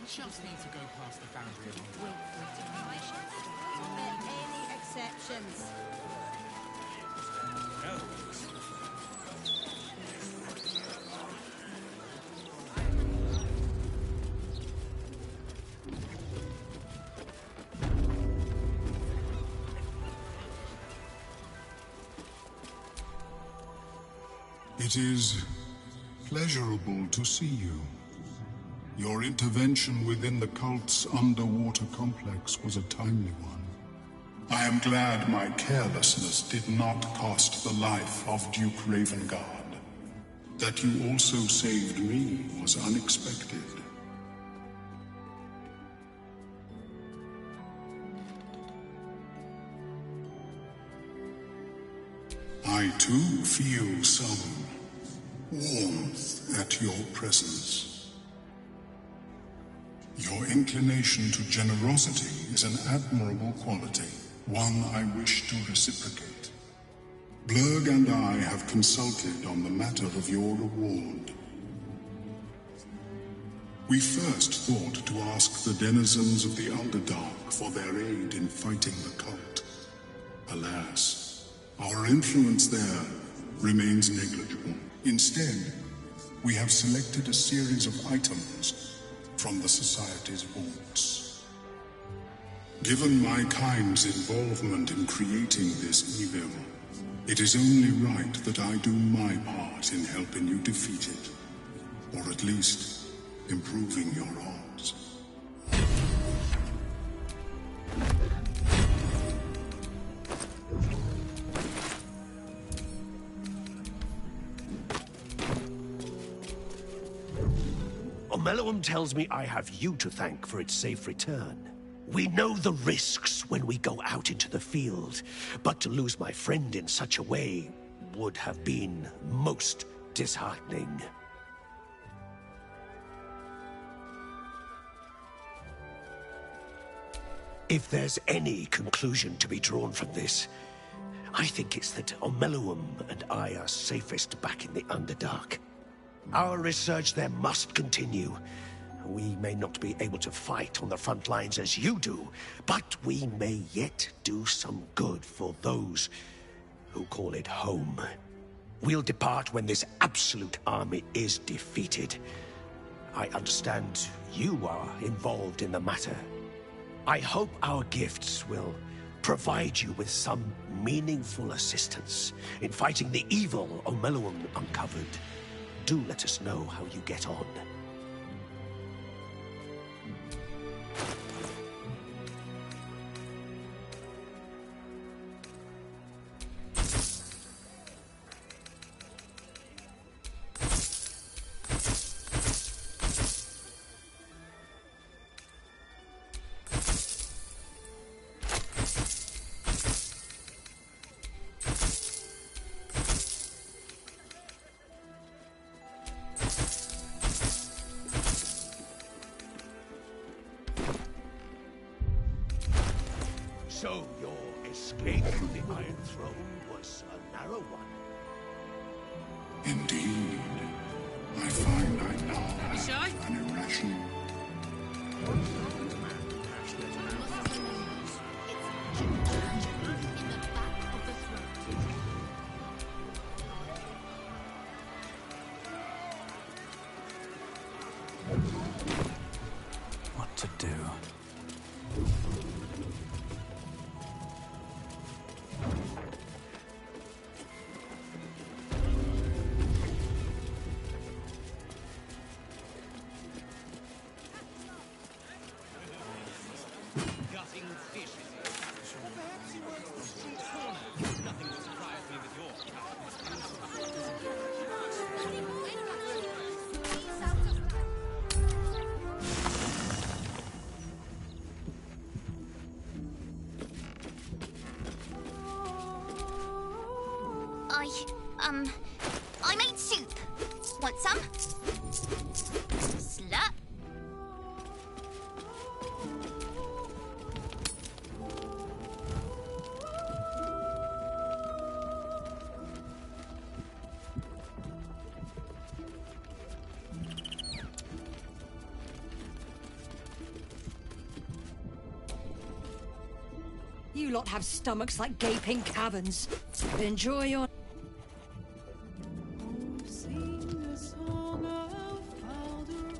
just need to go past the boundary of Any exceptions? No. It is pleasurable to see you. Your intervention within the cult's underwater complex was a timely one. I am glad my carelessness did not cost the life of Duke Ravengard. That you also saved me was unexpected. I too feel some warmth at your presence. Your inclination to generosity is an admirable quality, one I wish to reciprocate. Blurg and I have consulted on the matter of your reward. We first thought to ask the denizens of the Underdark for their aid in fighting the cult. Alas, our influence there remains negligible. Instead, we have selected a series of items from the Society's vaults. Given my kind's involvement in creating this evil, it is only right that I do my part in helping you defeat it, or at least improving your odds. Omeluum tells me I have you to thank for its safe return. We know the risks when we go out into the field, but to lose my friend in such a way would have been most disheartening. If there's any conclusion to be drawn from this, I think it's that Omeluum and I are safest back in the Underdark. Our research there must continue. We may not be able to fight on the front lines as you do, but we may yet do some good for those who call it home. We'll depart when this absolute army is defeated. I understand you are involved in the matter. I hope our gifts will provide you with some meaningful assistance in fighting the evil Omeluum uncovered. Do let us know how you get on. So your escape from the Iron Throne was a narrow one. Indeed. I find I now have an irrational... What to do? I made soup. Want some? Slut. You lot have stomachs like gaping caverns. Enjoy your... Sing a song of Baldur,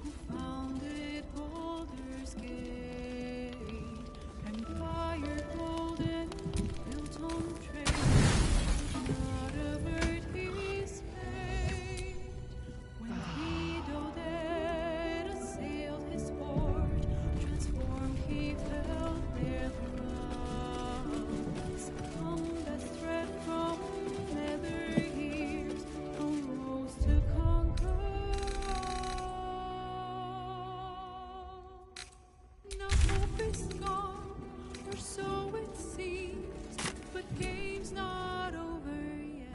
who founded Baldur's Gate, empire golden, built on trade, not avert his fate. When Vidoded assailed his port, transformed he fell their grounds. Combat threat from nether years, arose to conquer all. Now hope is gone, or so it seems, but game's not over yet.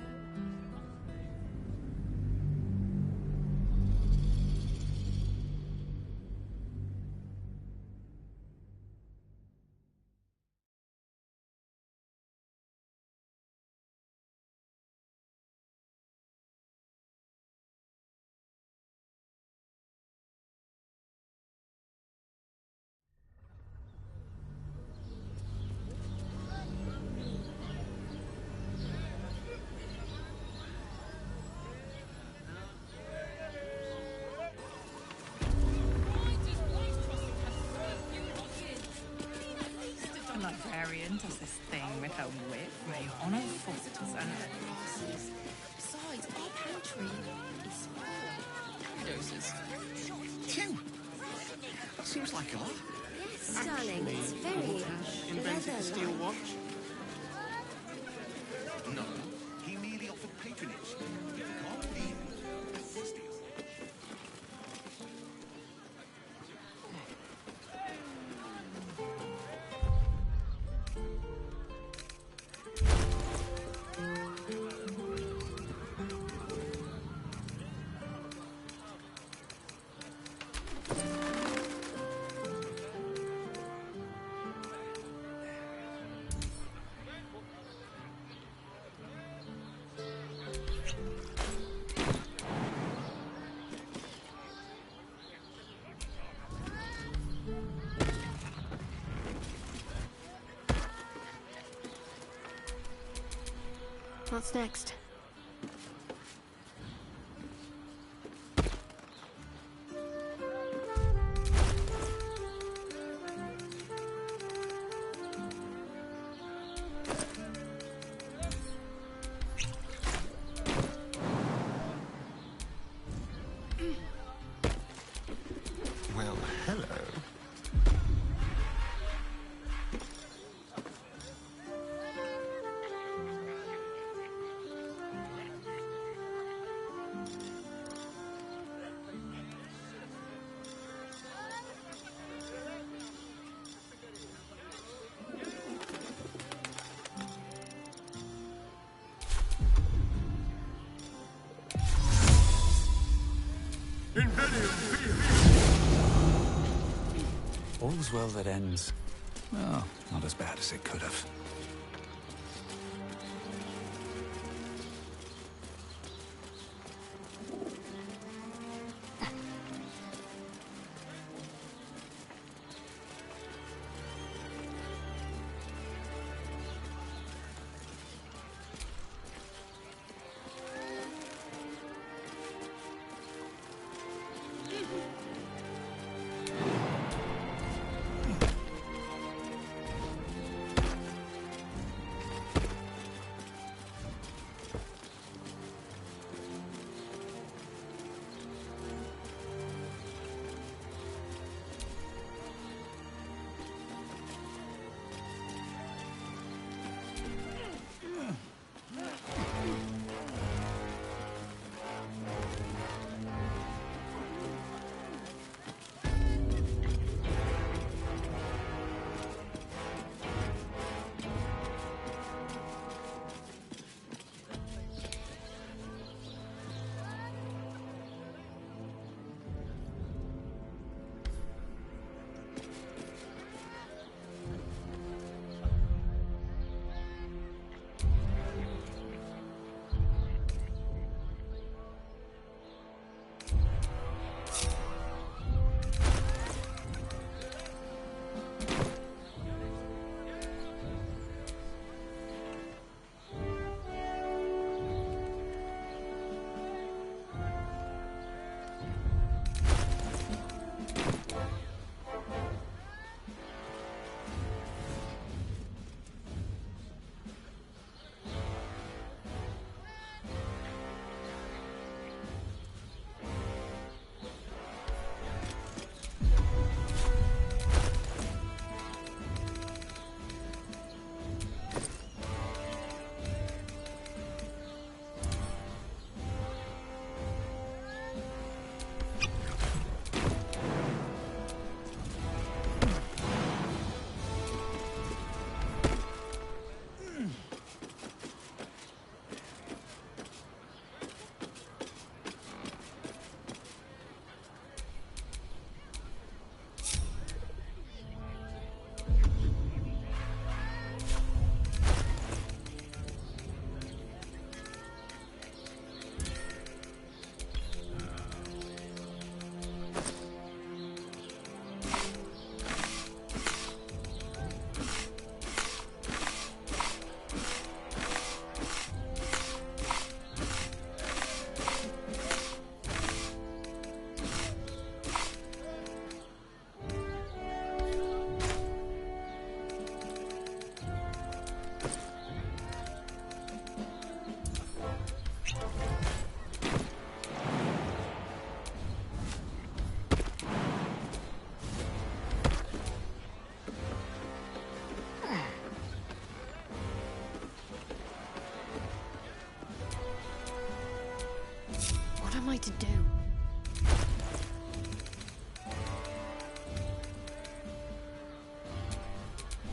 The librarian does this thing with her whip, made on her foot and her glasses. Besides, our pantry is full. Doses. Tim! Seems like art. Yes, darling, it's very Invented the steel leather-like. watch? No, he merely offered patronage. If you can't believe it, that's his deal. What's next? Well, hello. All's well that ends. Well, not as bad as it could have.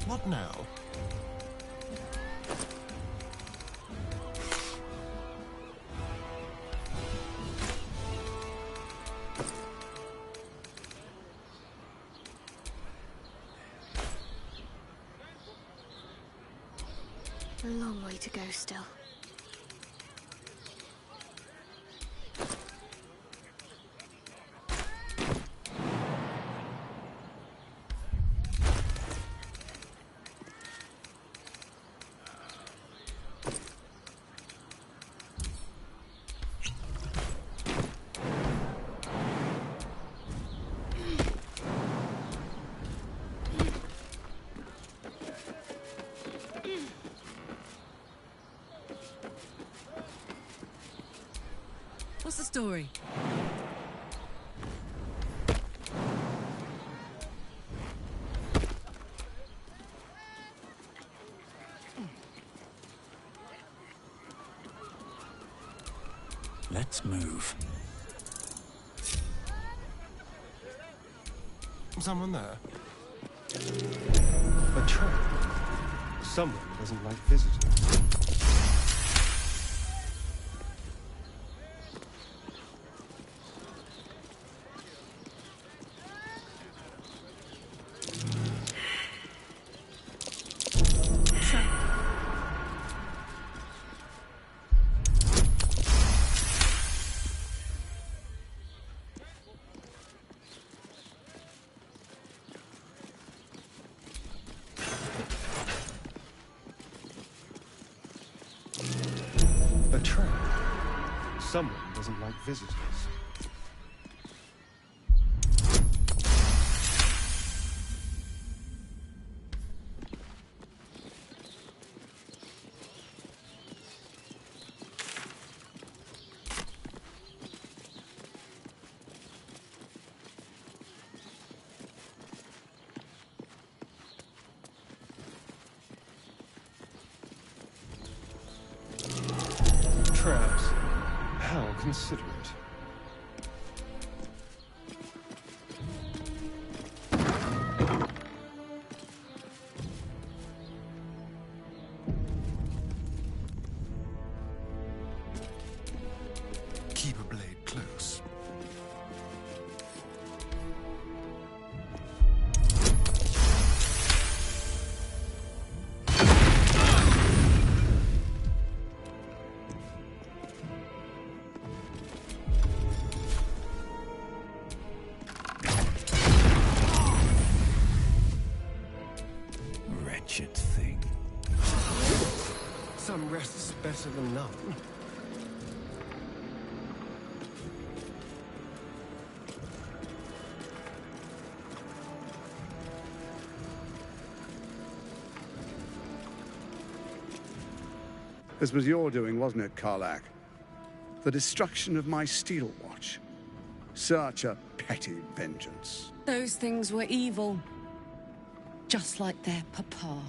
What now? A long way to go still. What's the story? Let's move. Someone there? A trap. Someone doesn't like visitors. A trap. Someone doesn't like visitors. Traps. How considerate. Keep a blade close. Wretched thing. Some rest's better than none. This was your doing, wasn't it, Karlach? The destruction of my steel watch. Such a petty vengeance. Those things were evil. Just like their papa.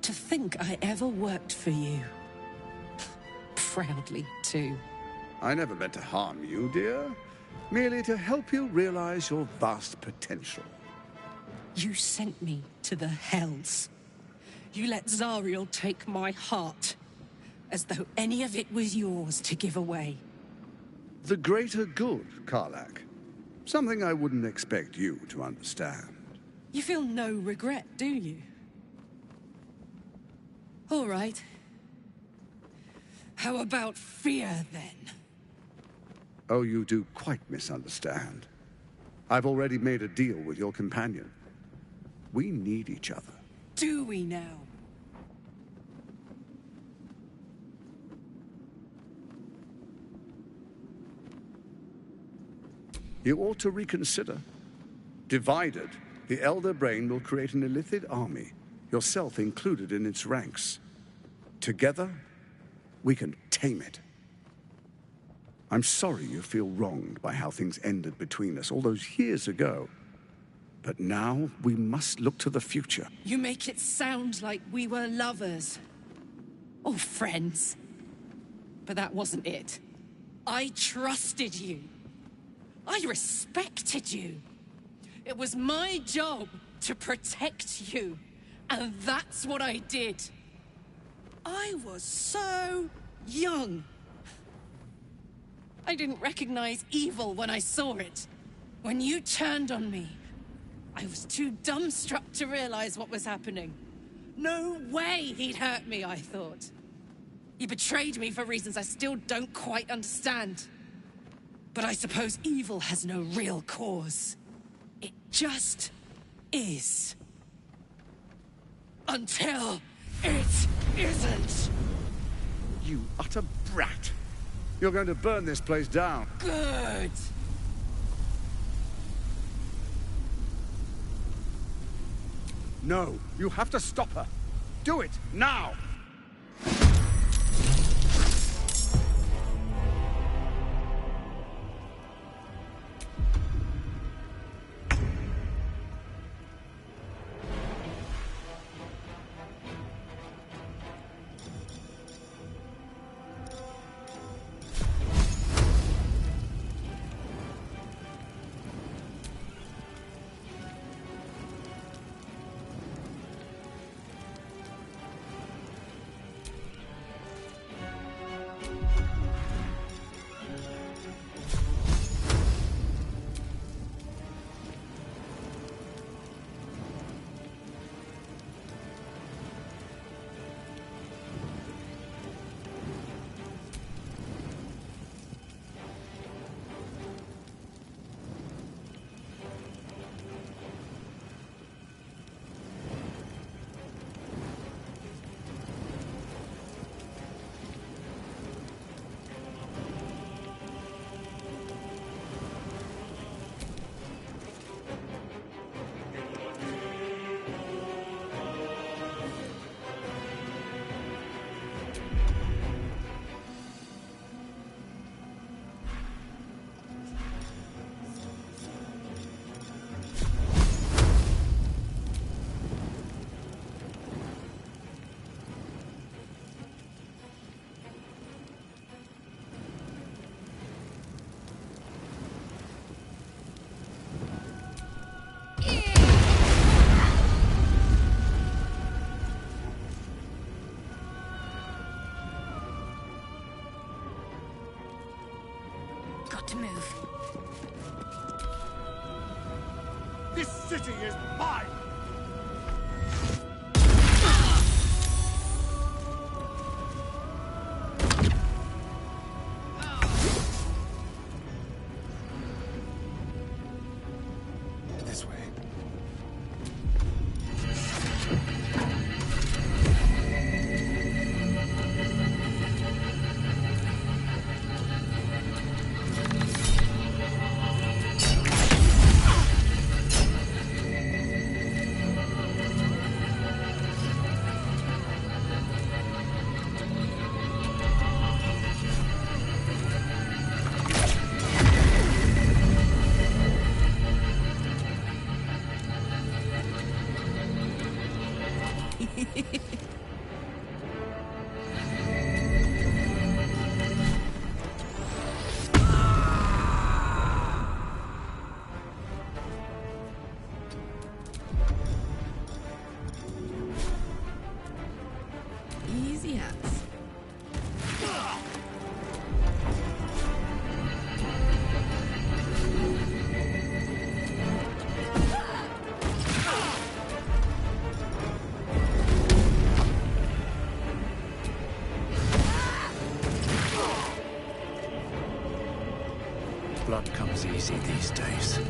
To think I ever worked for you. Proudly, too. I never meant to harm you, dear. Merely to help you realize your vast potential. You sent me to the hells. You let Zariel take my heart. As though any of it was yours to give away. The greater good, Karlach. Something I wouldn't expect you to understand. You feel no regret, do you? All right. How about fear, then? Oh, you do quite misunderstand. I've already made a deal with your companion. We need each other. Do we now? You ought to reconsider. Divided, the Elder Brain will create an illithid army, yourself included in its ranks. Together, we can tame it. I'm sorry you feel wronged by how things ended between us all those years ago. But now, we must look to the future. You make it sound like we were lovers. Or friends. But that wasn't it. I trusted you. I respected you. It was my job to protect you, and that's what I did. I was so young. I didn't recognize evil when I saw it. When you turned on me, I was too dumbstruck to realize what was happening. No way he'd hurt me, I thought. He betrayed me for reasons I still don't quite understand. But I suppose evil has no real cause. It just is. Until it isn't. You utter brat. You're going to burn this place down. Good. No, you have to stop her. Do it, now! Got to move. This city is mine! This way. Easy as. Blood comes easy these days.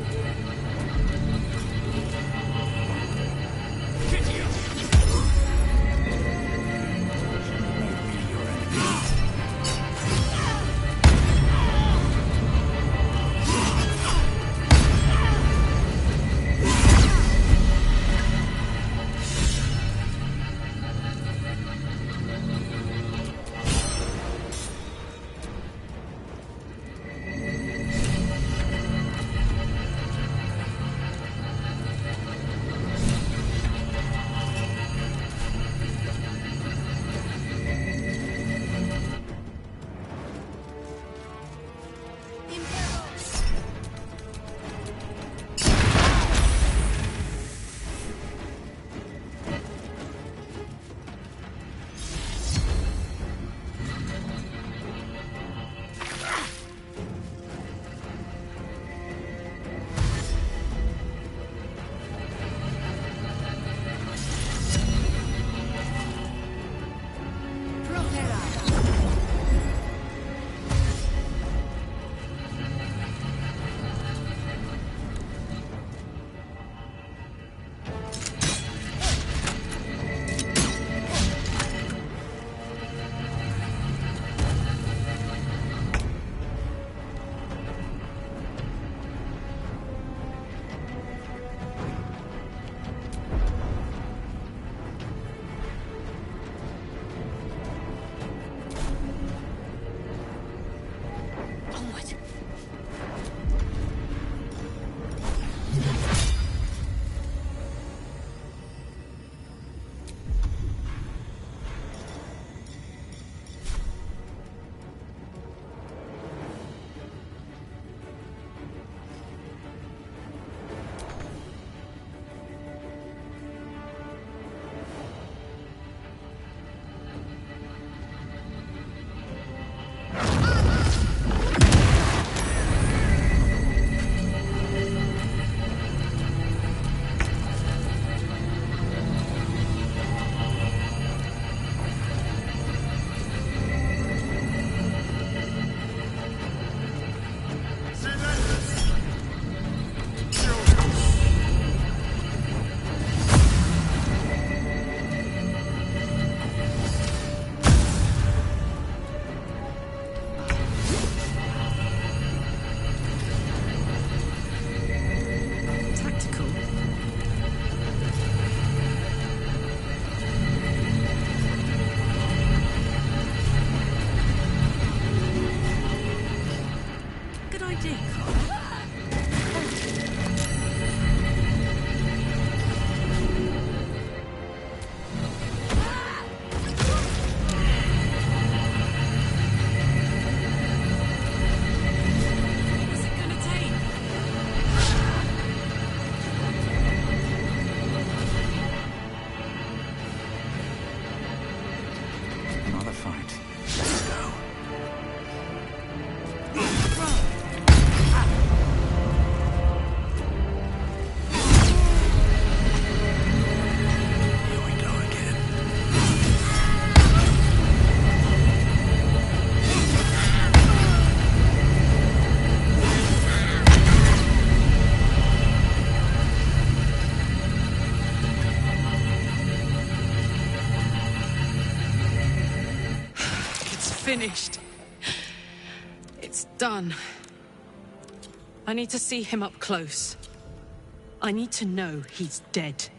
finished. It's done. I need to see him up close. I need to know he's dead.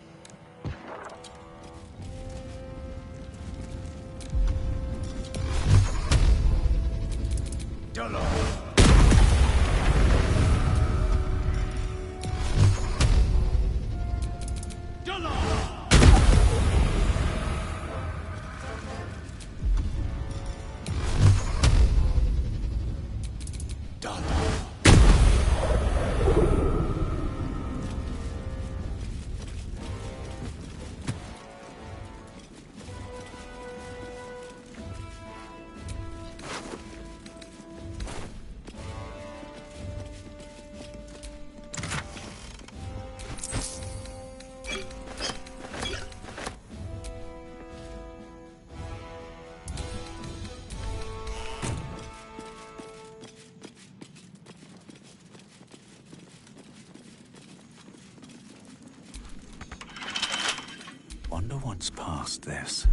Wonder what's past this.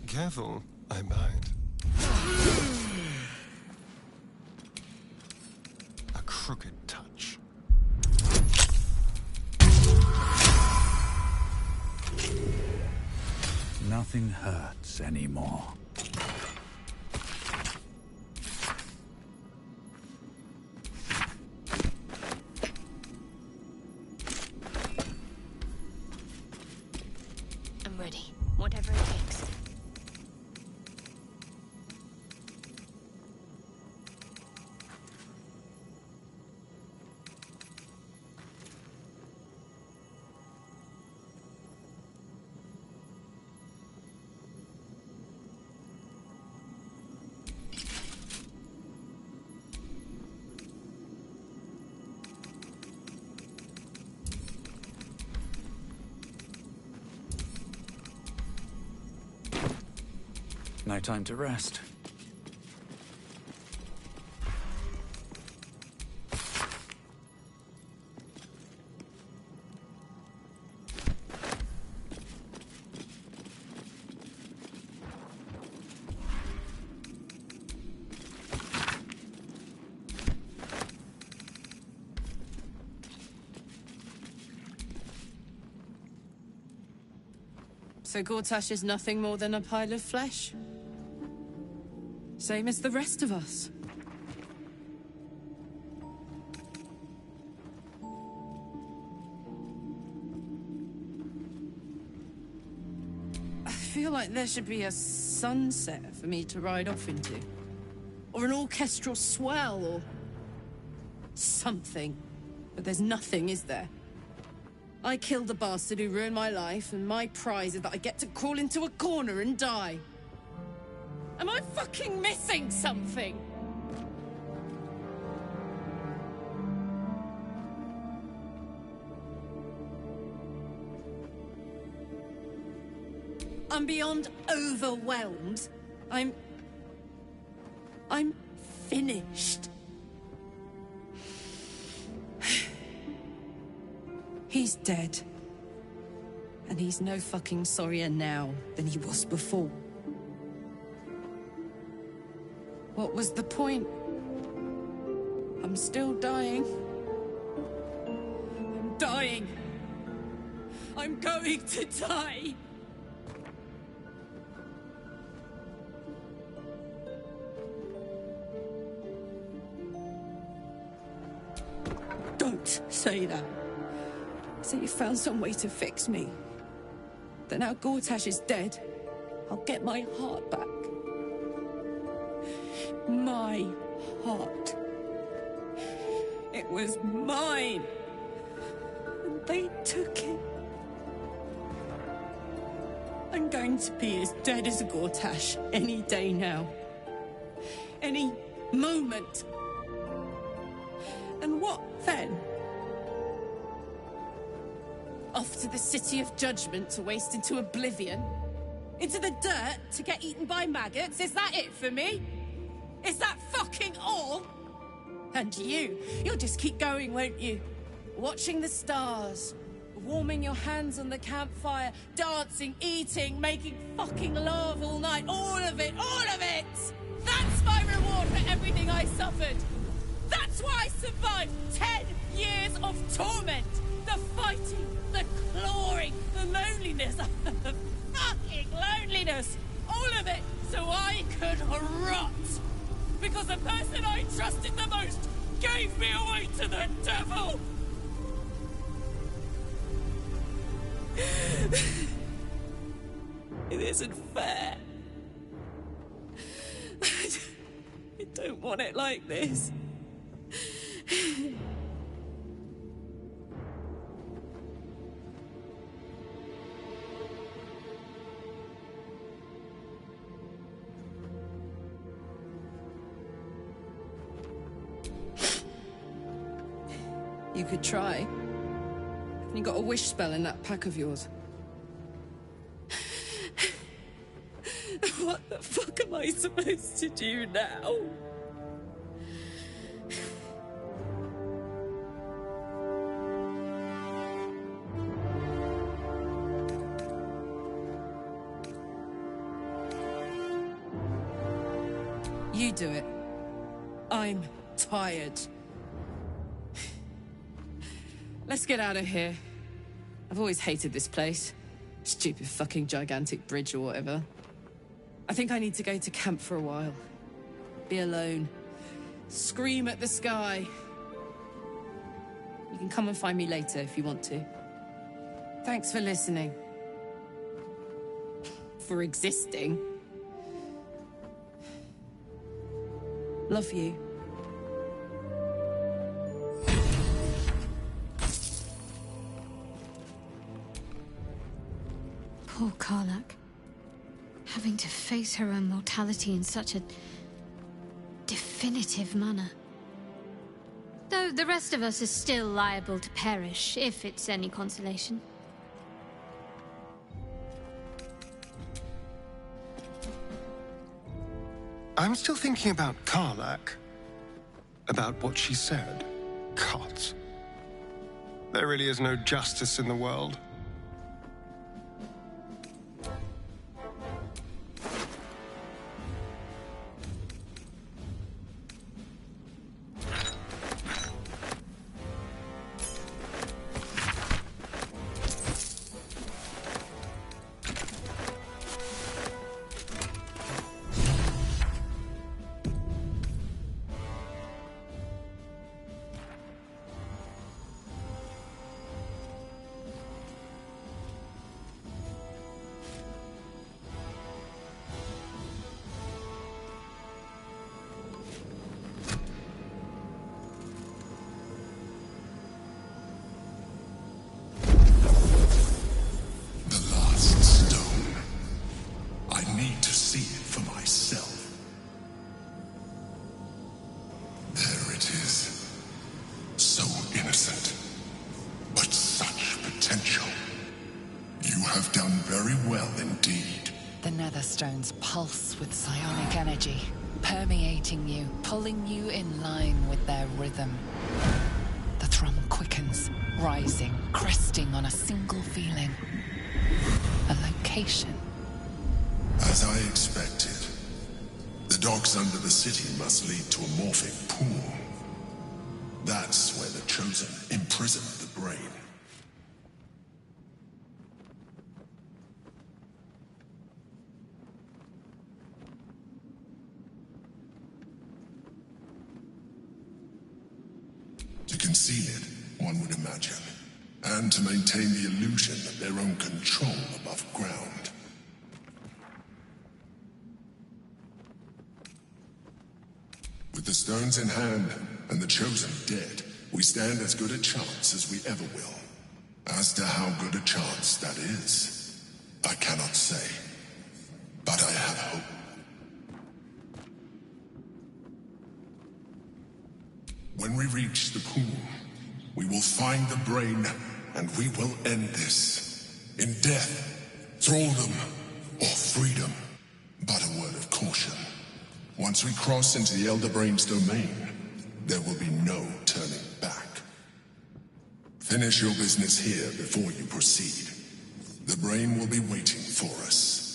Careful, I bite. A crooked touch. Nothing hurts anymore. I'm ready. Whatever it takes. No time to rest. So Gortash is nothing more than a pile of flesh? Same as the rest of us. I feel like there should be a sunset for me to ride off into. Or an orchestral swell, or something. But there's nothing, is there? I killed the bastard who ruined my life, and my prize is that I get to crawl into a corner and die. Am I fucking missing something? I'm beyond overwhelmed. I'm finished. He's dead. And he's no fucking sorrier now than he was before. What was the point? I'm still dying. I'm dying. I'm going to die. Don't say that. Say you found some way to fix me. That now Gortash is dead, I'll get my heart back. My heart. It was mine. And they took it. I'm going to be as dead as Gortash any day now. Any moment. And what then? Off to the City of Judgment to waste into oblivion? Into the dirt to get eaten by maggots? Is that it for me? Is that fucking all? And you'll just keep going, won't you? Watching the stars, warming your hands on the campfire, dancing, eating, making fucking love all night. All of it, all of it! That's my reward for everything I suffered. That's why I survived 10 years of torment. The fighting, the clawing, the loneliness, the fucking loneliness. All of it so I could rot. Because the person I trusted the most gave me away to the devil. It isn't fair. I don't want it like this. You could try. You got a wish spell in that pack of yours. What the fuck am I supposed to do now? You do it. I'm tired. Let's get out of here. I've always hated this place. Stupid fucking gigantic bridge or whatever. I think I need to go to camp for a while. Be alone. Scream at the sky. You can come and find me later if you want to. Thanks for listening. For existing. Love you. Poor Karlach. Having to face her own mortality in such a definitive manner. Though the rest of us is still liable to perish, if it's any consolation. I'm still thinking about Karlach. About what she said. God. There really is no justice in the world. Stones pulse with psionic energy, permeating you, pulling you in line with their rhythm. The thrum quickens, rising, cresting on a single feeling. A location. As I expected, the docks under the city must lead to a morphing pool. That's where the Chosen imprisoned the brain. To conceal it, one would imagine, and to maintain the illusion of their own control above ground. With the stones in hand and the Chosen dead, we stand as good a chance as we ever will. As to how good a chance that is, I cannot say, but I have hope. When we reach the pool, we will find the brain, and we will end this. In death, thraldom, or freedom. But a word of caution. Once we cross into the Elder Brain's domain, there will be no turning back. Finish your business here before you proceed. The brain will be waiting for us.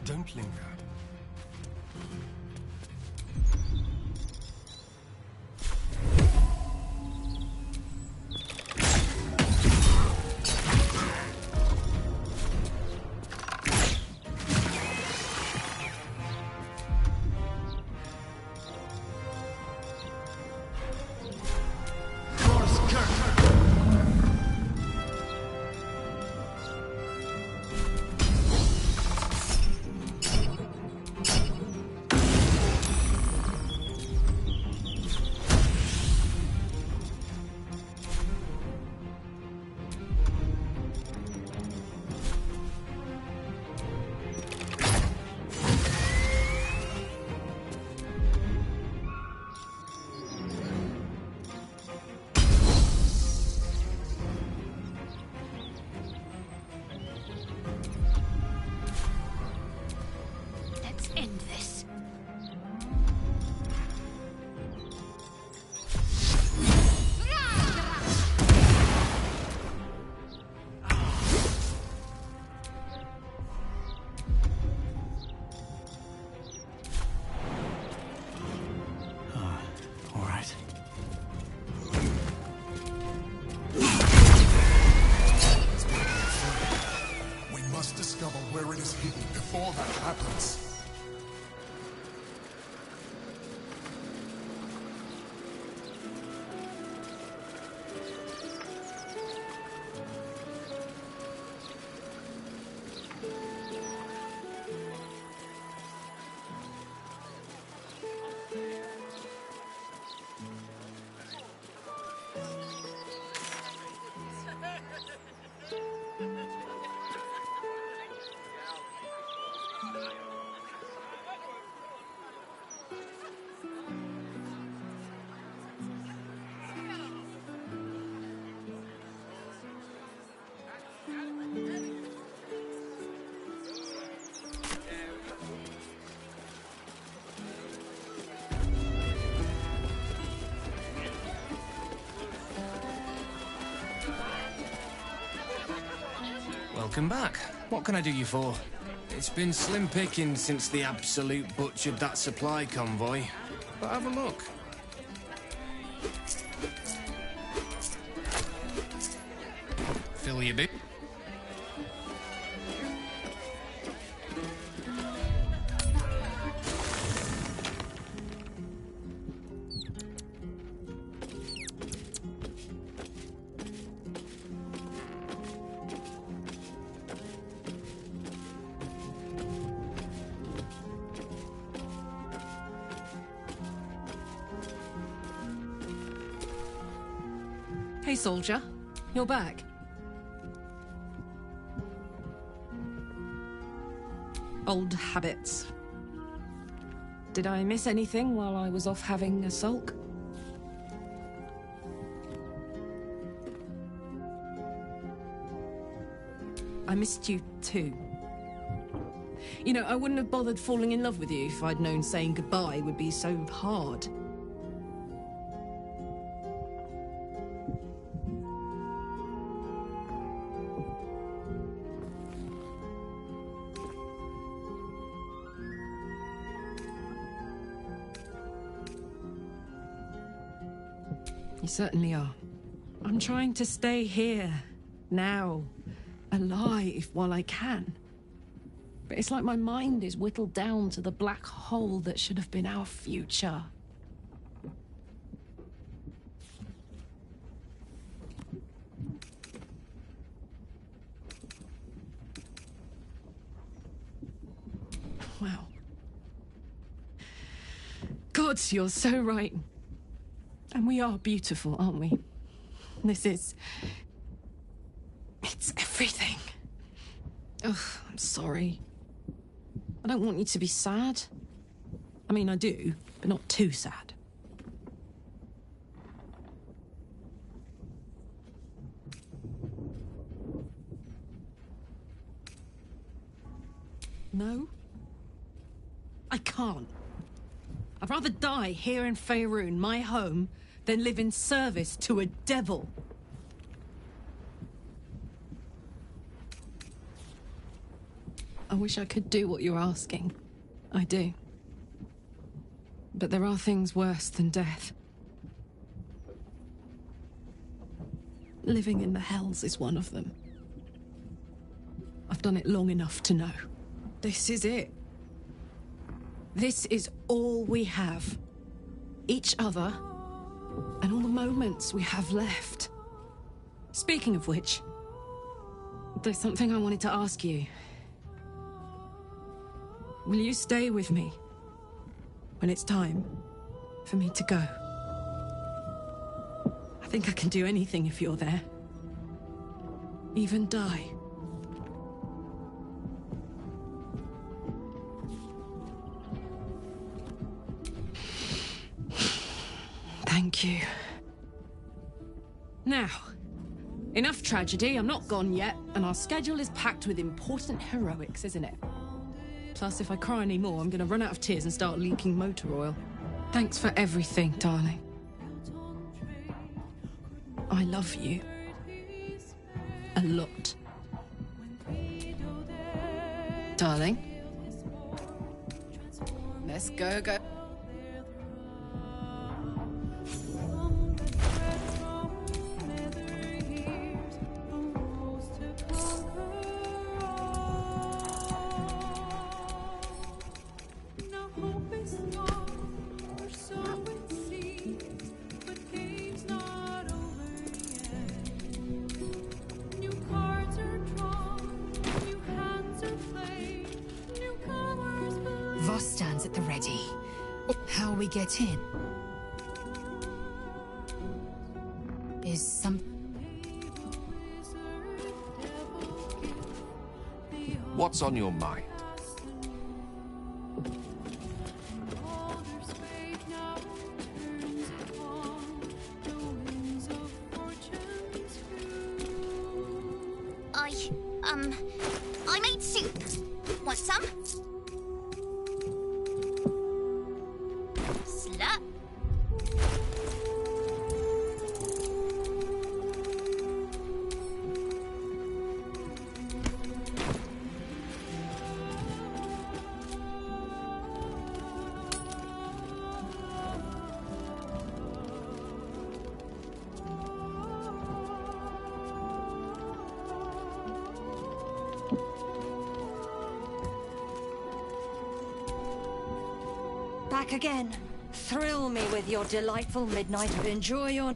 Don't linger. Let's end this. All right. We must discover where it is hidden before that happens. Welcome back. What can I do you for? It's been slim pickings since the Absolute butchered that supply convoy. But have a look. Fill your bit. Hey, soldier. You're back. Old habits. Did I miss anything while I was off having a sulk? I missed you too. You know, I wouldn't have bothered falling in love with you if I'd known saying goodbye would be so hard. You certainly are. I'm trying to stay here, now, alive while I can. But it's like my mind is whittled down to the black hole that should have been our future. Wow. Gods, you're so right. And we are beautiful, aren't we? It's everything. Ugh, I'm sorry. I don't want you to be sad. I mean, I do, but not too sad. No? I can't. I'd rather die here in Faerun, my home, than live in service to a devil. I wish I could do what you're asking. I do. But there are things worse than death. Living in the hells is one of them. I've done it long enough to know. This is it. This is all we have. Each other, and all the moments we have left. Speaking of which, there's something I wanted to ask you. Will you stay with me when it's time for me to go? I think I can do anything if you're there. Even die. Thank you. Now, enough tragedy, I'm not gone yet, and our schedule is packed with important heroics, isn't it? Plus, if I cry any more, I'm gonna run out of tears and start leaking motor oil. Thanks for everything, darling. I love you. A lot. Darling? Let's go. Voss stands at the ready. How we get in? Is some... What's on your mind? I made soup. Want some? Slut. Back again. Thrill me with your delightful midnight. Enjoy your...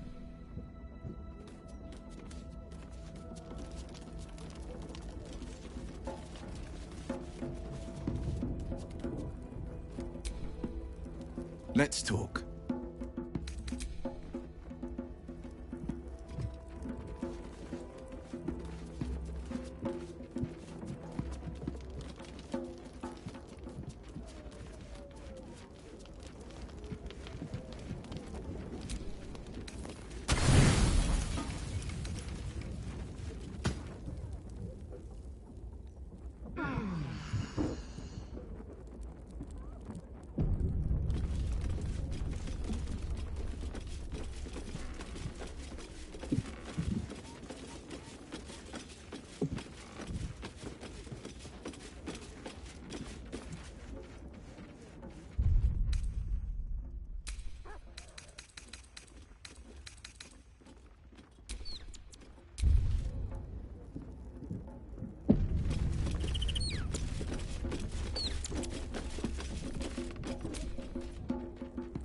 Let's talk.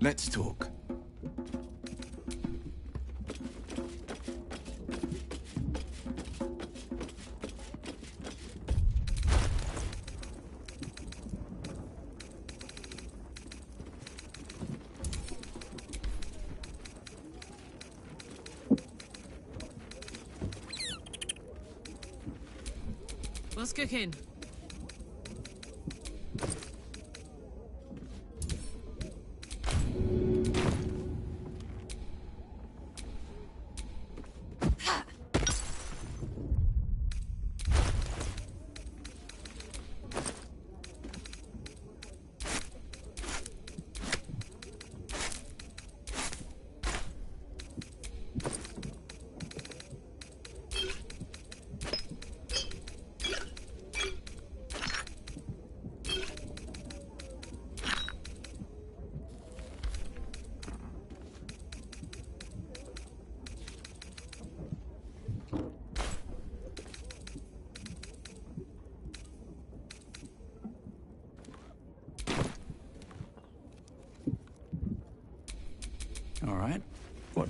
Let's talk. What's cooking?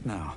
Now,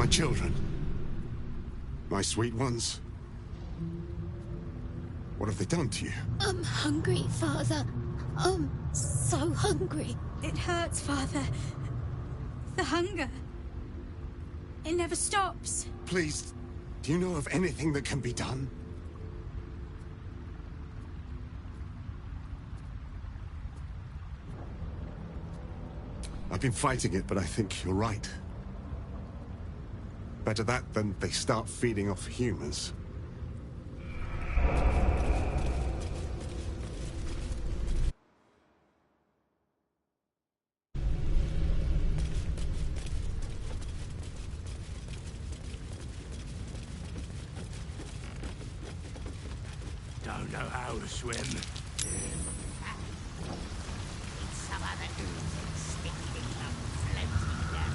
my children. My sweet ones. What have they done to you? I'm hungry, Father. I'm so hungry. It hurts, Father. The hunger. It never stops. Please, do you know of anything that can be done? I've been fighting it, but I think you're right. Better that than they start feeding off humans. Don't know how to swim. Some other oozing, stinking lump floating down.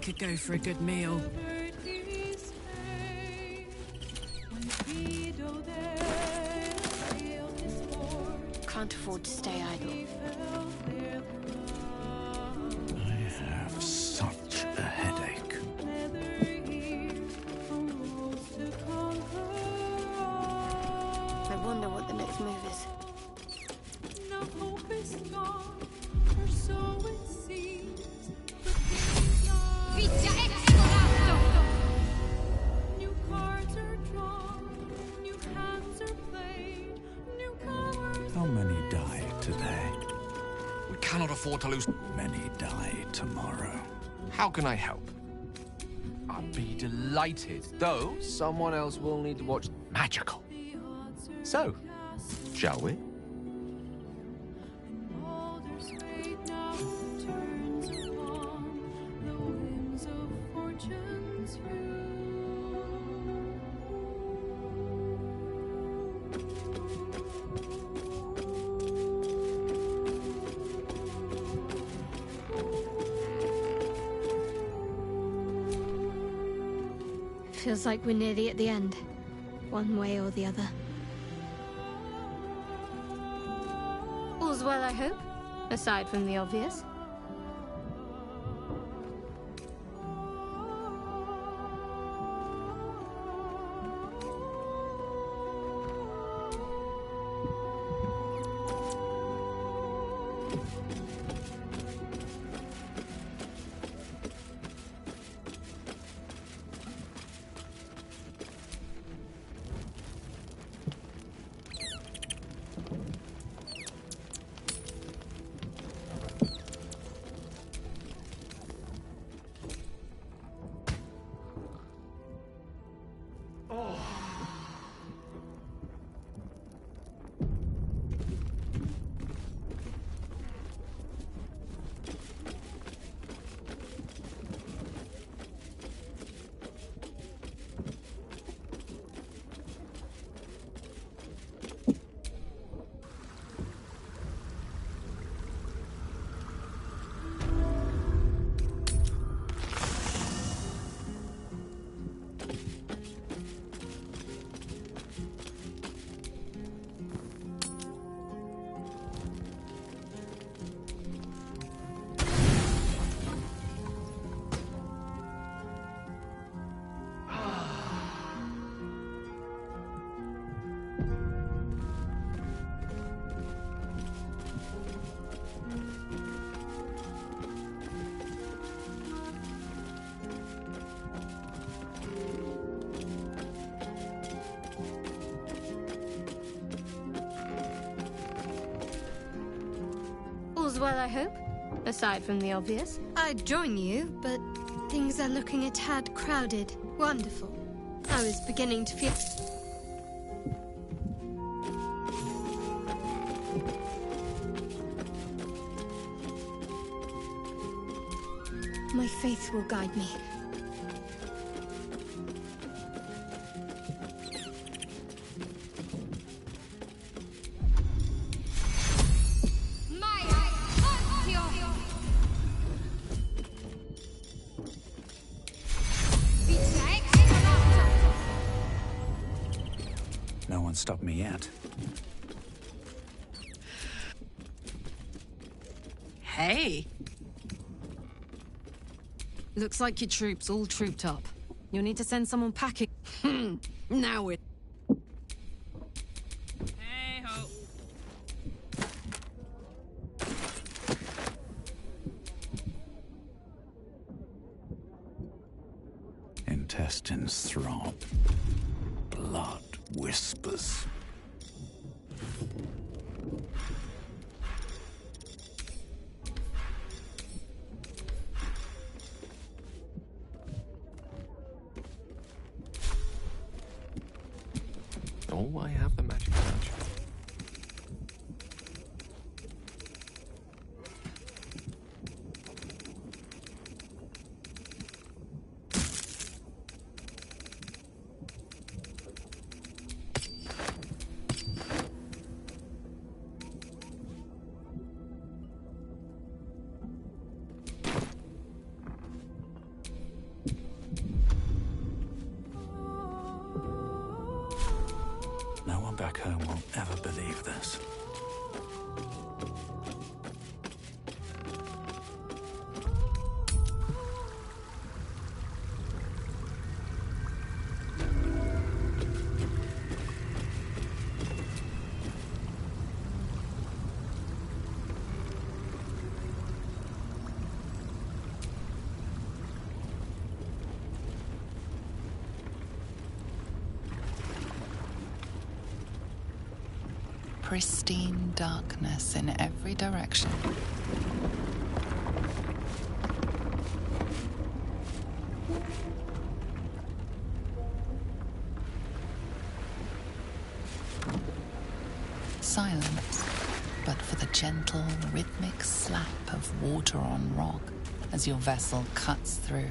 could go for a good meal. Can't afford to stay idle. I have such a headache. I wonder what the next move is. How many die today? We cannot afford to lose. Many die tomorrow. How can I help? I'd be delighted, though someone else will need to watch. Magical. So, shall we? Feels like we're nearly at the end. One way or the other. All's well, I hope? Aside from the obvious. All's well, I hope? Aside from the obvious. I'd join you, but things are looking a tad crowded. Wonderful. I was beginning to feel... My faith will guide me. No one stopped me yet. Hey! Looks like your troops all trooped up. You'll need to send someone packing. Now it. Hey ho. Intestines throb. Blood whispers. Oh, I have the magic touch. No one back home will ever believe this. Pristine darkness in every direction. Silence, but for the gentle, rhythmic slap of water on rock as your vessel cuts through.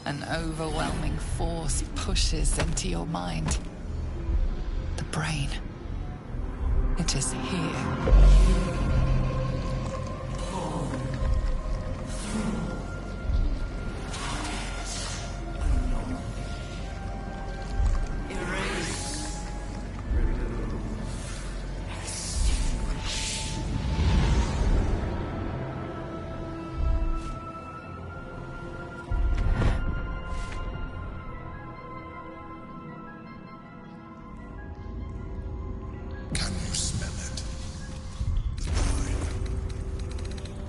An overwhelming force pushes into your mind. The brain. It is here. Can you smell it? The brine.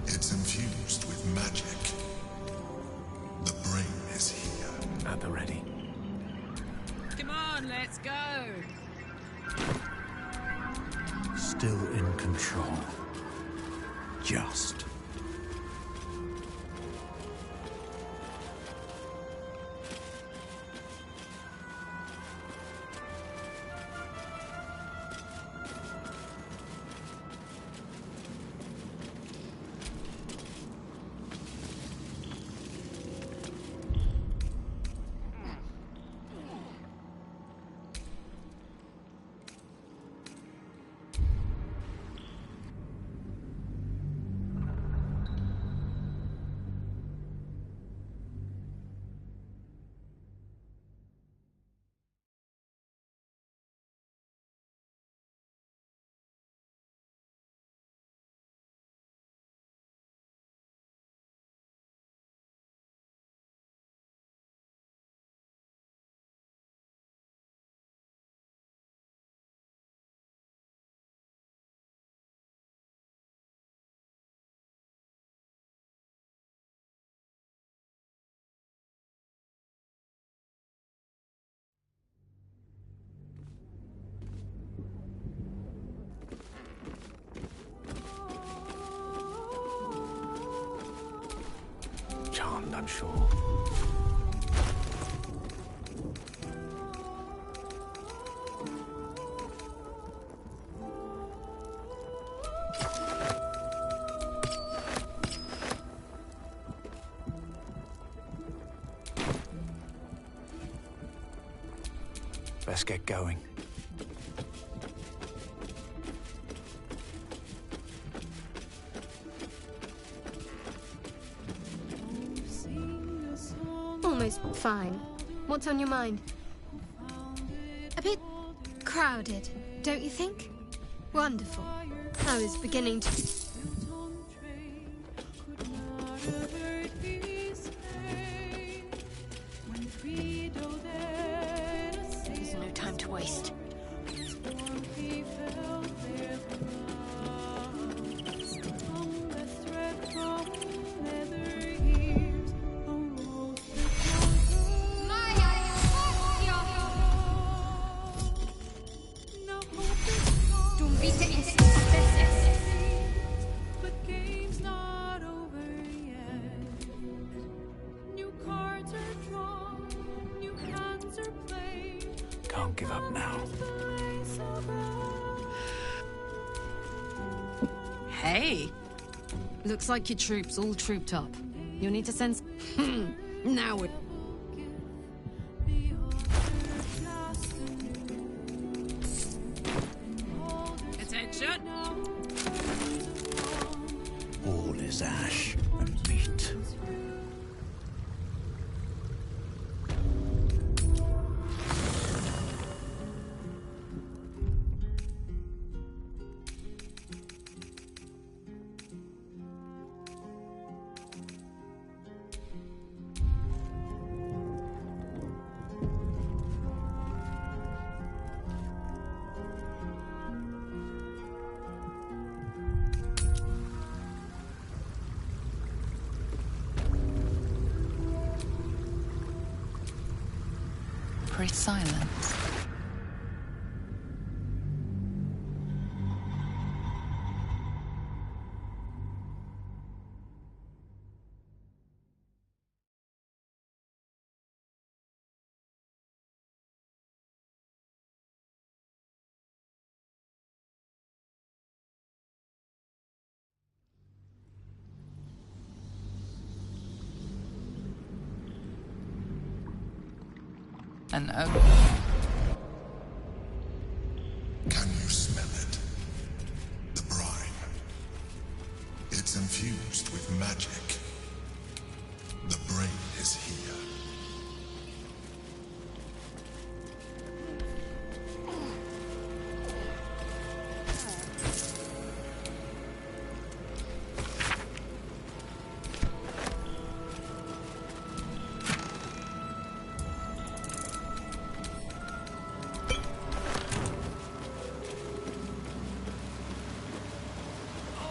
It's infused with magic. The brain is here. At the ready. Come on, let's go. Still in control. Just. Charmed, I'm sure. Best get going. It's fine. What's on your mind? A bit crowded, don't you think? Wonderful. I was beginning to... There's no time to waste. Can't give up now. Hey! Looks like your troops all trooped up. You'll need to send... Now we... Attention! All is ash and meat. Silence. And Can you smell it? The brine. It's infused with magic. The brain is here.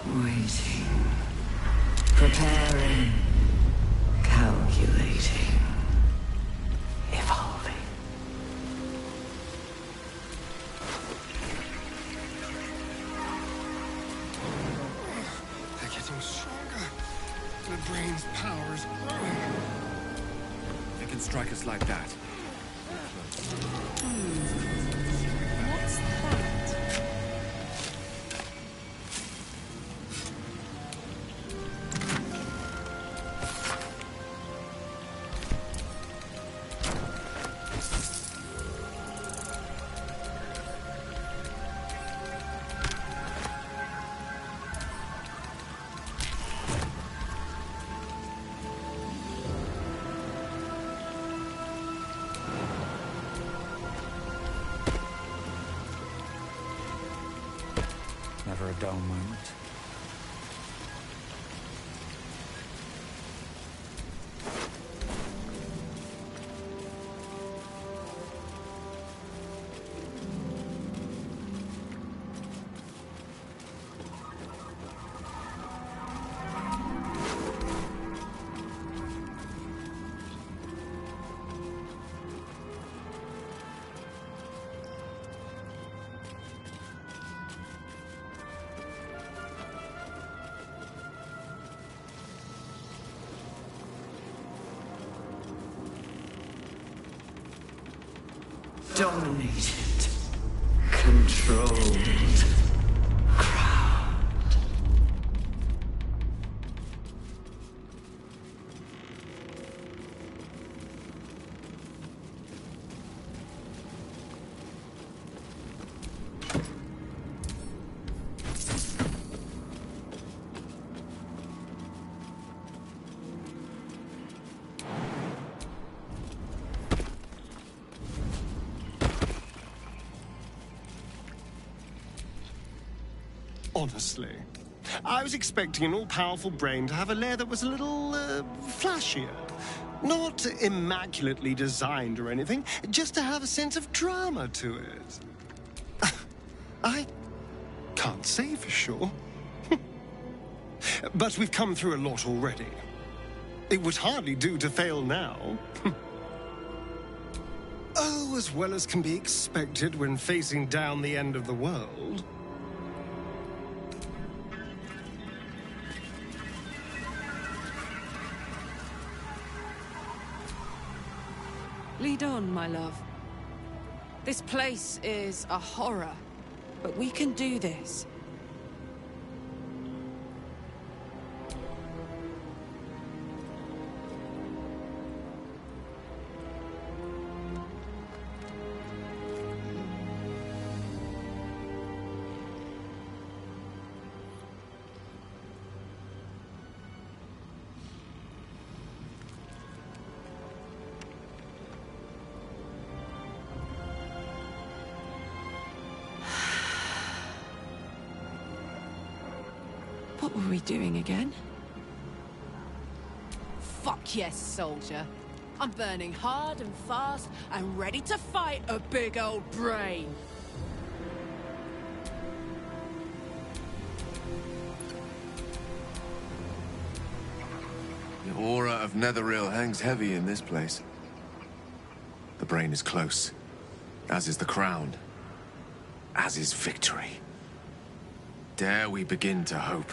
Waiting. Preparing. Calculating. Evolving. They're getting stronger. The brain's power is growing. They can strike us like that. What's that? Never a dull moment. Dominated. Controlled. Crowned. Honestly. I was expecting an all-powerful brain to have a lair that was a little, flashier. Not immaculately designed or anything, just to have a sense of drama to it. I can't say for sure. But we've come through a lot already. It would hardly do to fail now. Oh, as well as can be expected when facing down the end of the world. Lead on, my love. This place is a horror, but we can do this. What were we doing again? Fuck yes, soldier. I'm burning hard and fast and ready to fight a big old brain. The aura of Netheril hangs heavy in this place. The brain is close, as is the crown, as is victory. Dare we begin to hope?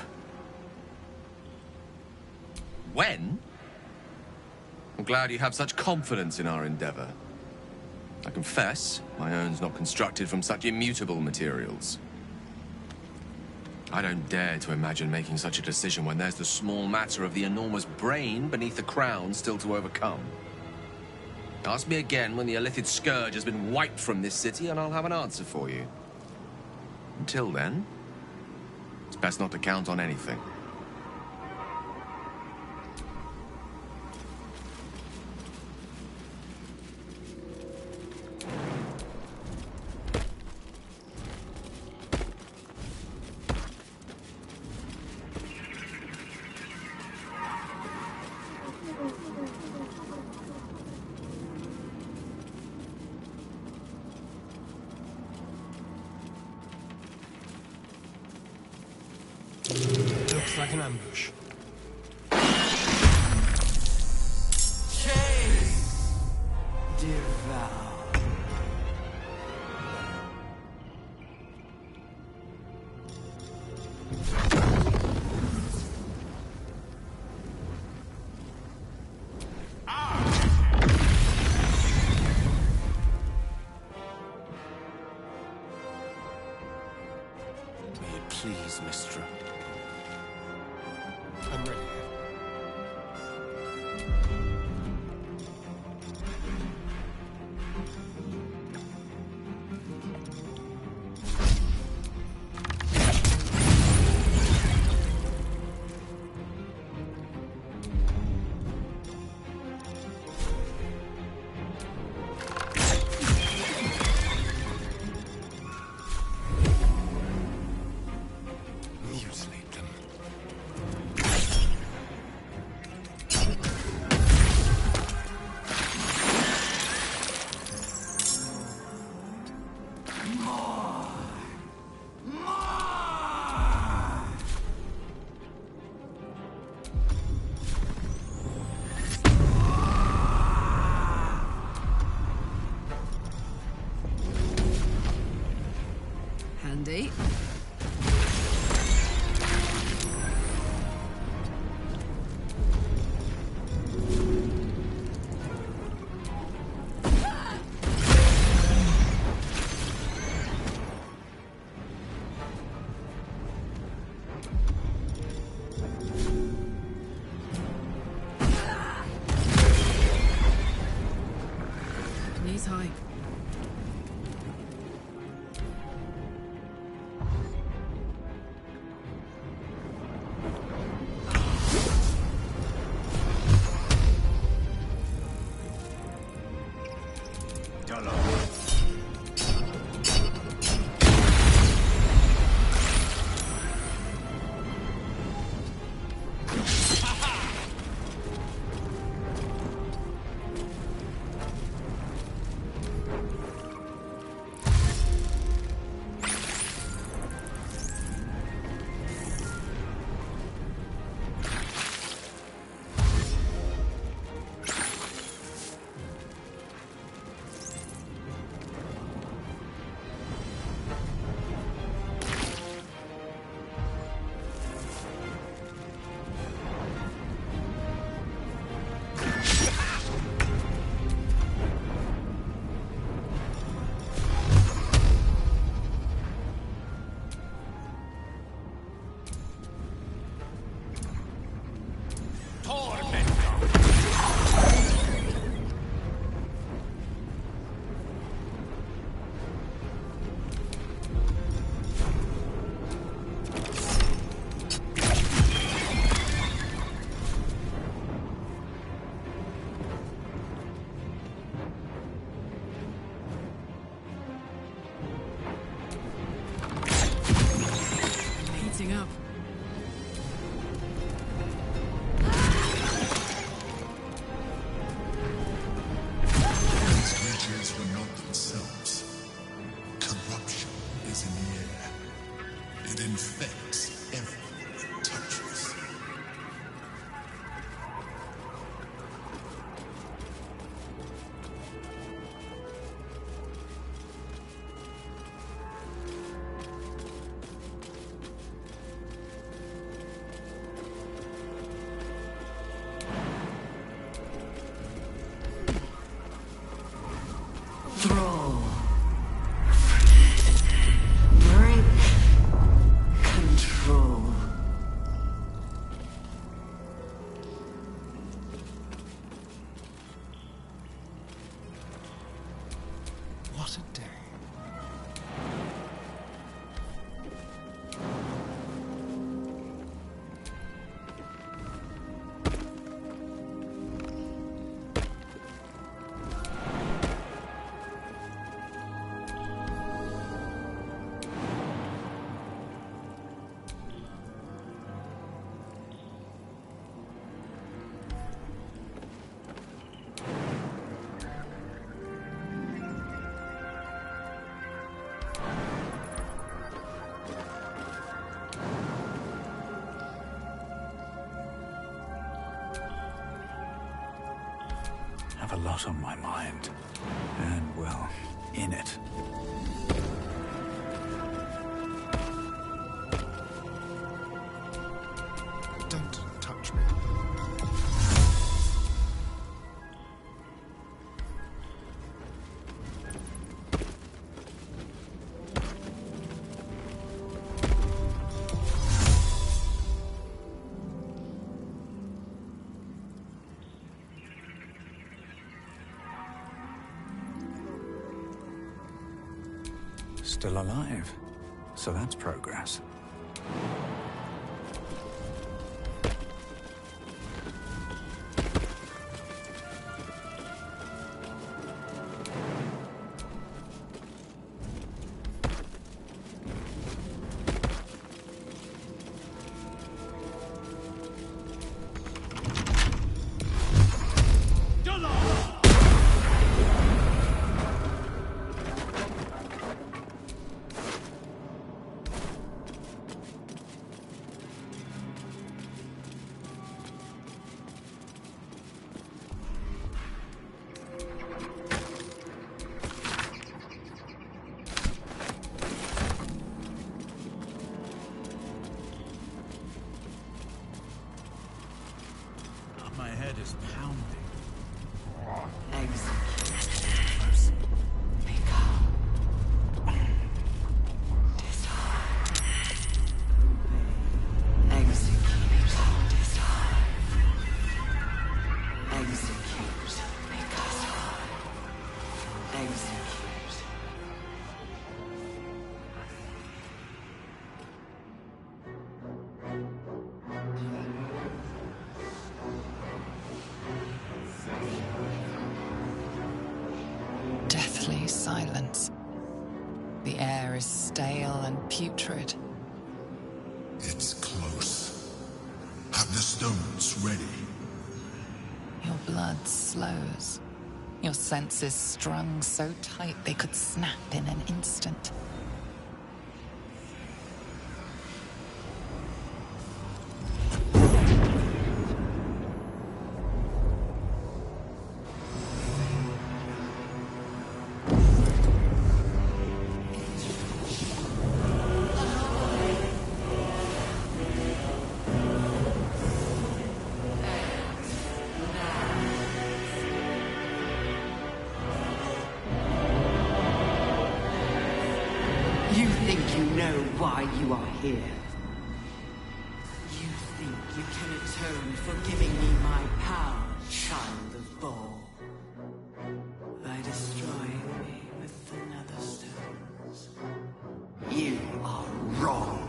When? I'm glad you have such confidence in our endeavor. I confess, my own's not constructed from such immutable materials. I don't dare to imagine making such a decision when there's the small matter of the enormous brain beneath the crown still to overcome. Ask me again when the Illithid scourge has been wiped from this city and I'll have an answer for you. Until then, it's best not to count on anything. Looks like an ambush. Chase! Devour. May it please, Mistra. I'm ready. Mutilate them. Handy. Knees high. It infects everything it touches. Thrall. Break control. What a day. Have a lot on my mind. And, well, in it. Don't touch me. Still alive. So that's progress. My head is pounding. Deathly silence. The air is stale and putrid. It's close. Have the stones ready. Your blood slows. Your senses strung so tight they could snap in an instant. You think you know why you are here? You think you can atone for giving me my power, child of Baal? By destroying me with the nether stones? You are wrong.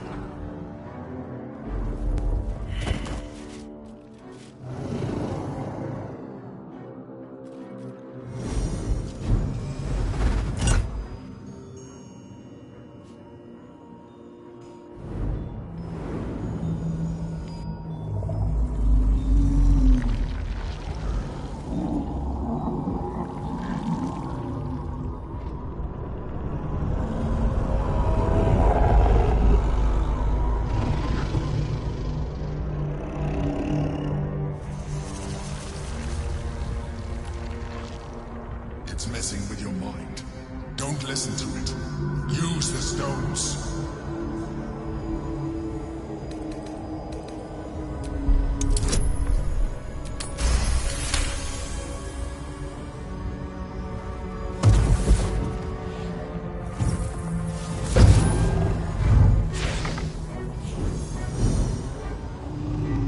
stones.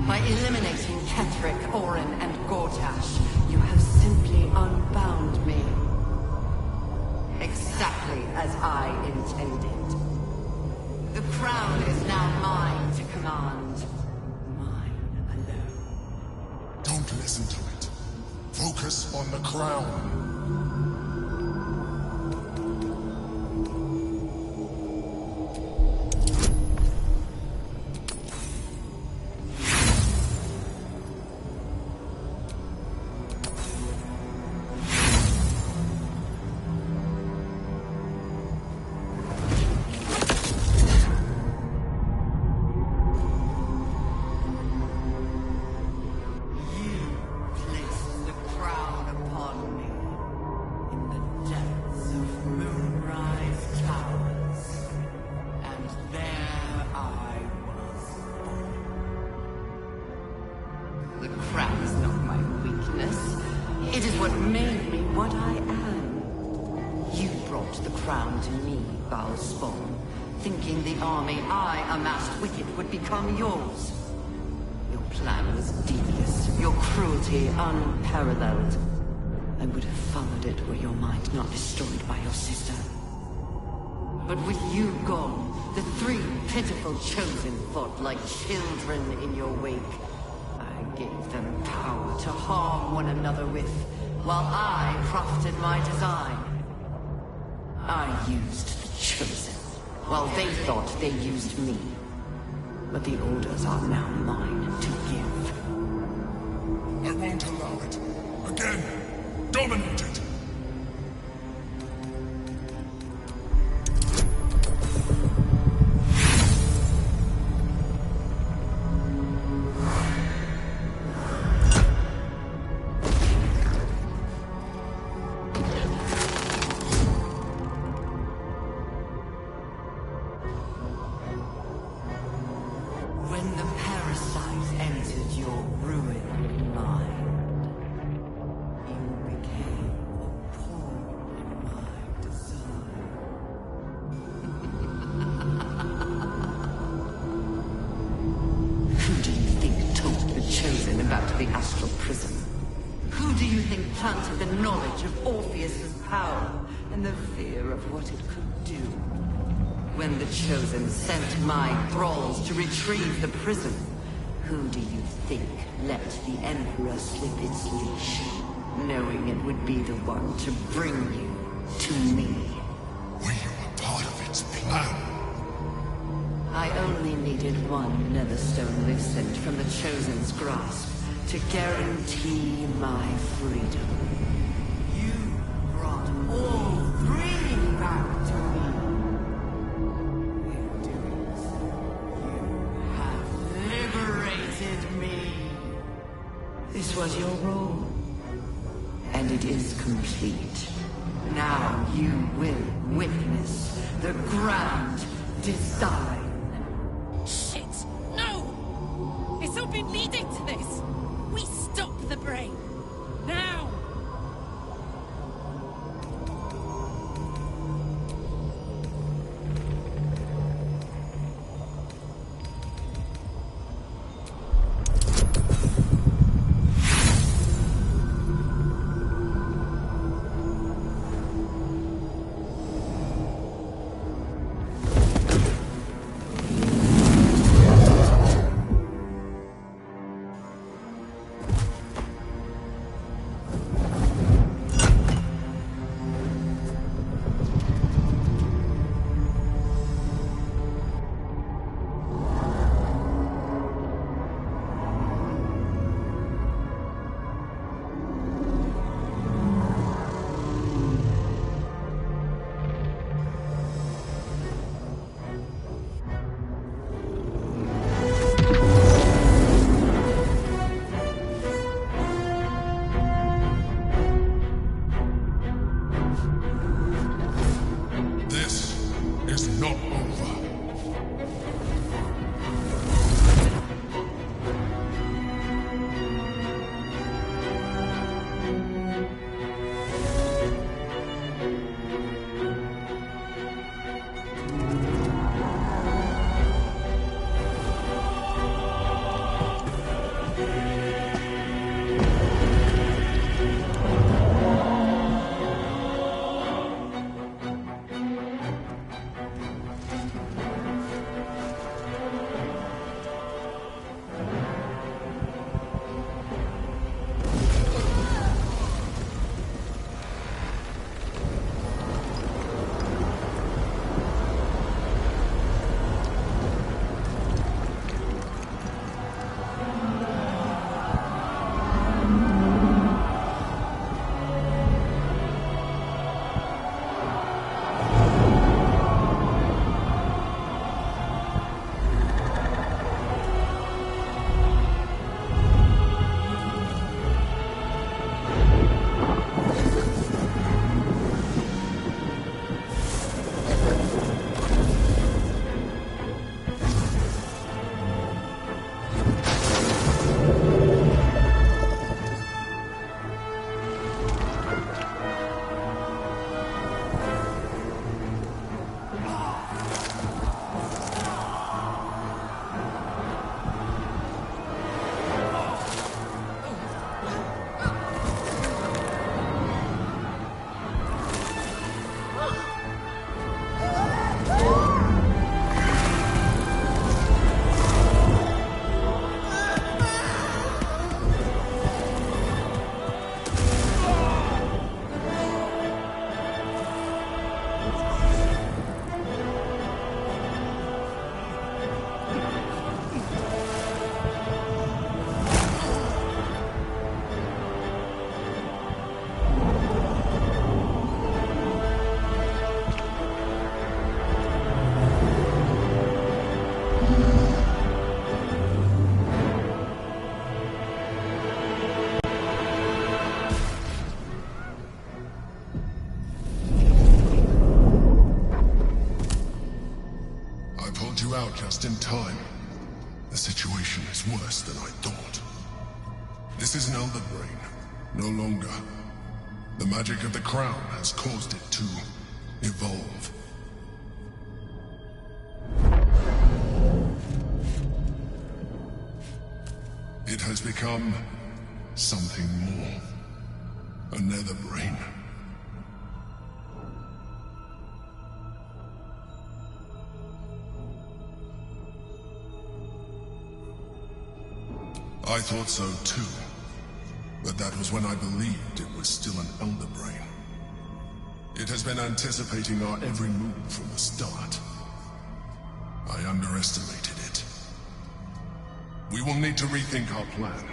By eliminating Ketheric, Orin, and Gortash, you have simply unbound me. Exactly as I intended. The crown is now mine to command. Mine alone. Don't listen to it. Focus on the crown. Place the crown upon me in the depths of Moonrise Towers. And there I was born. The crown is not my weakness. It is what made me what I am. You brought the crown to me, Baldur, thinking the army I amassed with it would become yours. Your plan was devious, your cruelty unparalleled. I would have followed it were your mind not destroyed by your sister. But with you gone, the three pitiful chosen fought like children in your wake. I gave them power to harm one another with, while I profited my design. I used the chosen, while they thought they used me. But the orders are now mine to give. I won't allow it. Again, dominate it. When the parasite entered your ruined mind, you became a pawn in my design. Who do you think told the Chosen about the astral prism? Who do you think planted the knowledge of Orpheus's power and the fear of what it could do? When the Chosen sent my thralls to retrieve the prism, who do you think let the Emperor slip its leash, knowing it would be the one to bring you to me? Were you a part of its plan? I only needed one Netherstone loosened from the Chosen's grasp to guarantee my freedom. You brought all three back to me. In doing so, you have liberated me. This was your role, and it is complete. Now you will witness the grand design. Shit! No! It's all been leading to this! We stop the brain! Now! out just in time. The situation is worse than I thought. This is an Elder Brain. No longer. The magic of the crown has caused it to evolve. It has become something more. A Nether Brain. I thought so too, but that was when I believed it was still an Elder Brain. It has been anticipating our every move from the start. I underestimated it. We will need to rethink our plan.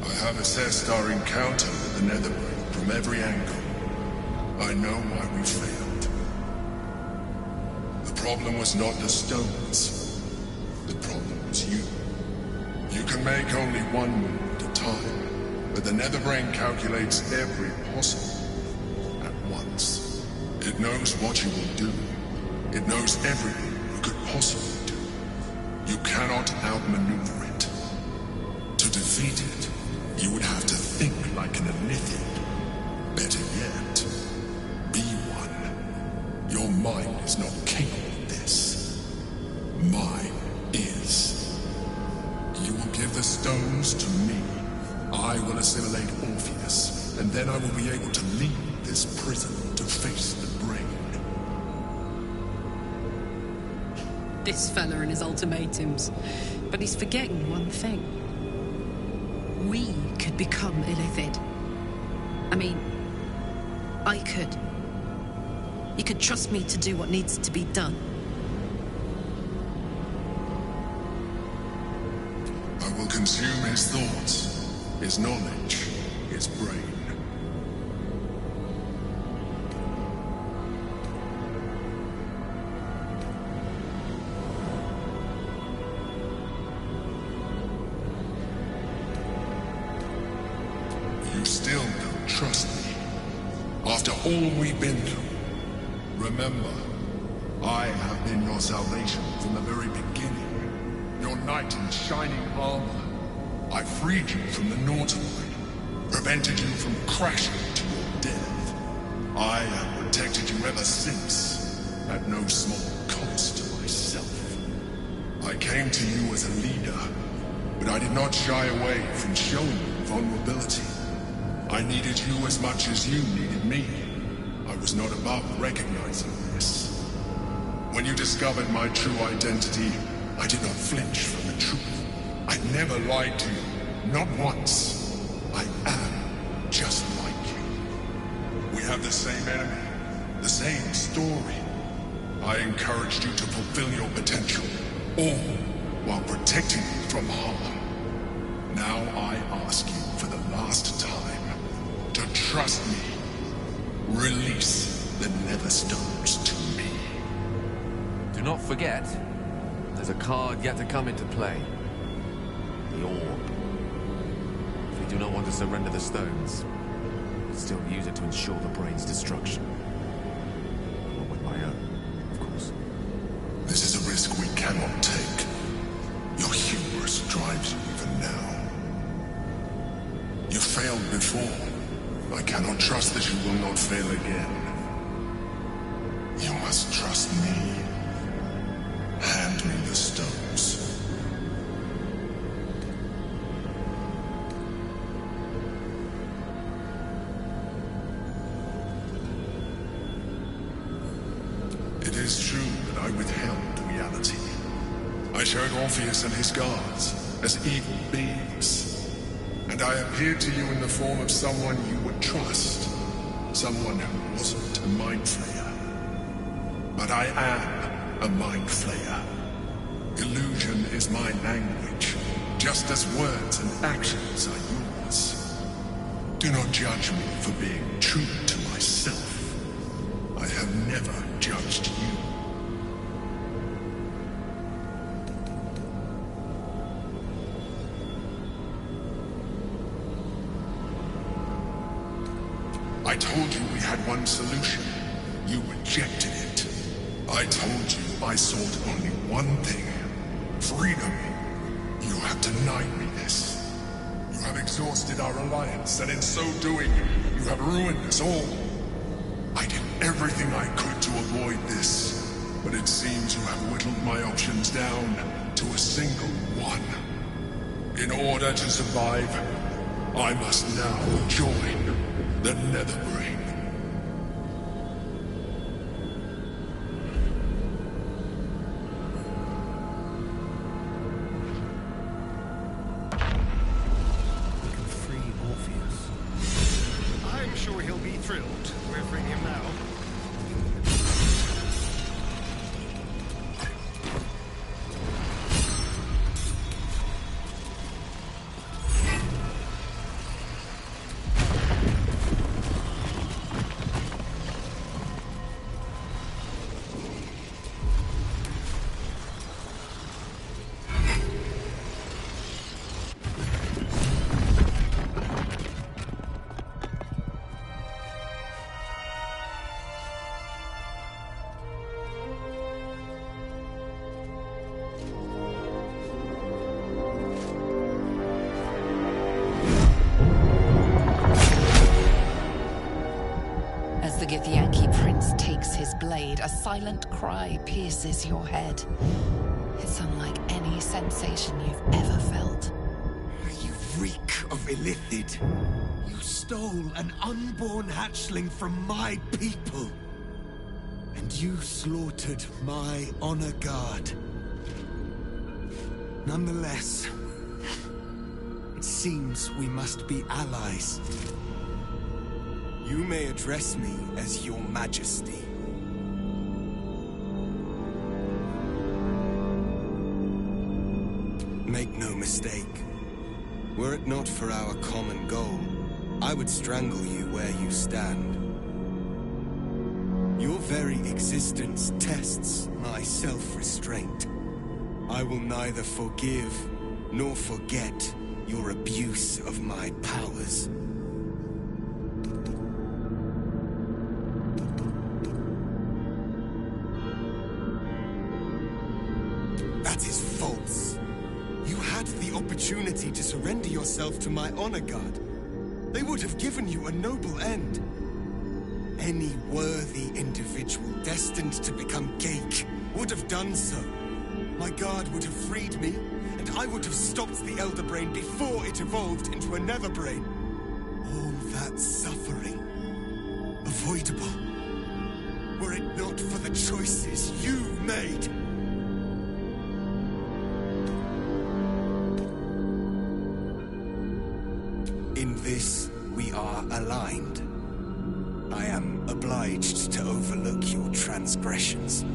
I have assessed our encounter with the Nether Brain from every angle. I know why we failed. The problem was not the stones. The problem was you. You can make only one move at a time, but the Nether Brain calculates every possible move at once. It knows what you will do, It knows everything you could possibly do. You cannot outmaneuver it. To defeat it, you would have to think like an Enithid. Better yet, be one. Your mind is not capable of this. Mine is. You will give the stones to me. I will assimilate Orpheus, and then I will be able to leave this prison to face the brain. This fella and his ultimatums. But he's forgetting one thing. We could become Illithid. I mean, I could. You could trust me to do what needs to be done. I will consume his thoughts, his knowledge, his brain. You still don't trust me. After all we've been through. Remember, I have been your salvation from the very beginning. Your knight in shining armor. I freed you from the Nautiloid, prevented you from crashing to your death. I have protected you ever since, at no small cost to myself. I came to you as a leader, but I did not shy away from showing you vulnerability. I needed you as much as you needed me. I was not above recognizing this. When you discovered my true identity, I did not flinch from the truth. I never lied to you, not once. I am just like you. We have the same enemy, the same story. I encouraged you to fulfill your potential, all while protecting you from harm. Now I ask you for the last time to trust me. Release the Netherstones to me. Do not forget, there's a card yet to come into play. The orb. If we do not want to surrender the stones, we'll still use it to ensure the brain's destruction. Not with my own, of course. This is a risk we cannot take. Your hubris drives you even now. You failed before. I cannot trust that you will not fail again. You must trust me. Hand me the stones. It is true that I withheld reality. I showed Orpheus and his guards as evil beings. And I appeared to you in the form of someone you would trust. Someone who wasn't a mind flayer. But I am a mind flayer. Illusion is my language, just as words and actions are yours. Do not judge me for being true to myself. I have never judged you. I told you we had one solution. You rejected it. I told you I sought only one thing. Freedom. You have denied me this. You have exhausted our alliance, and in so doing, you have ruined us all. I did everything I could to avoid this, but it seems you have whittled my options down to a single one. In order to survive, I must now join the Netherbrain. We can free Orpheus. I'm sure he'll be thrilled. We're freeing him now. blade, a silent cry pierces your head. It's unlike any sensation you've ever felt. You reek of illithid. You stole an unborn hatchling from my people. And you slaughtered my honor guard. Nonetheless, it seems we must be allies. You may address me as Your Majesty. Make no mistake. Were it not for our common goal, I would strangle you where you stand. Your very existence tests my self-restraint. I will neither forgive nor forget your abuse of my powers. That is false. You had the opportunity to surrender yourself to my honor guard. They would have given you a noble end. Any worthy individual destined to become Geik would have done so. My guard would have freed me, and I would have stopped the Elder Brain before it evolved into a Nether Brain. All that suffering, avoidable, were it not for the choices you made. In this, we are aligned. I am obliged to overlook your transgressions.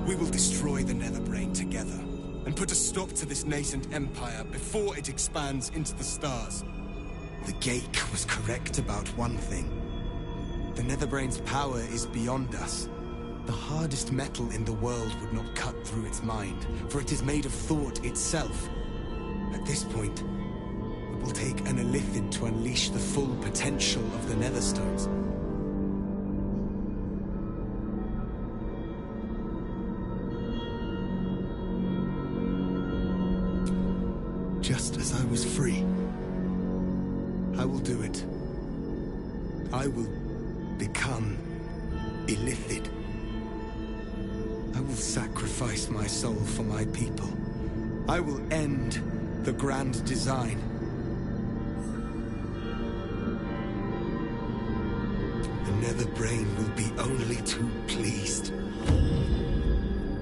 We will destroy the Netherbrain together, and put a stop to this nascent empire before it expands into the stars. The Geik was correct about one thing. The Netherbrain's power is beyond us. The hardest metal in the world would not cut through its mind, for it is made of thought itself. At this point, it will take an illithid to unleash the full potential of the Netherstones. Just as I was free, I will do it. I will become illithid. I will sacrifice my soul for my people. I will end the grand design. The Netherbrain will be only too pleased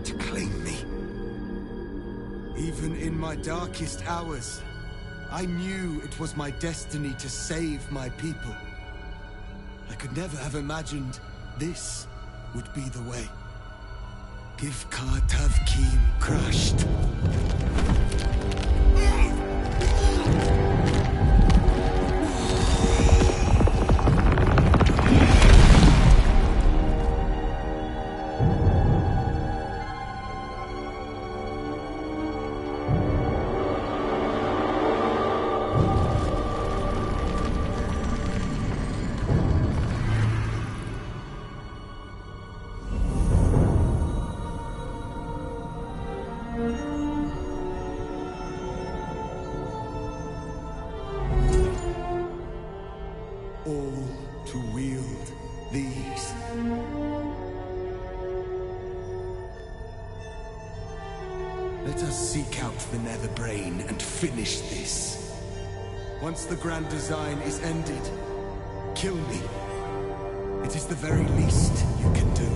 to claim me. Even in my darkest hours, I knew it was my destiny to save my people. I could never have imagined this would be the way. Give Tavkim crushed. All to wield these. Let us seek out the Netherbrain and finish this. Once the grand design is ended, kill me. It is the very least you can do.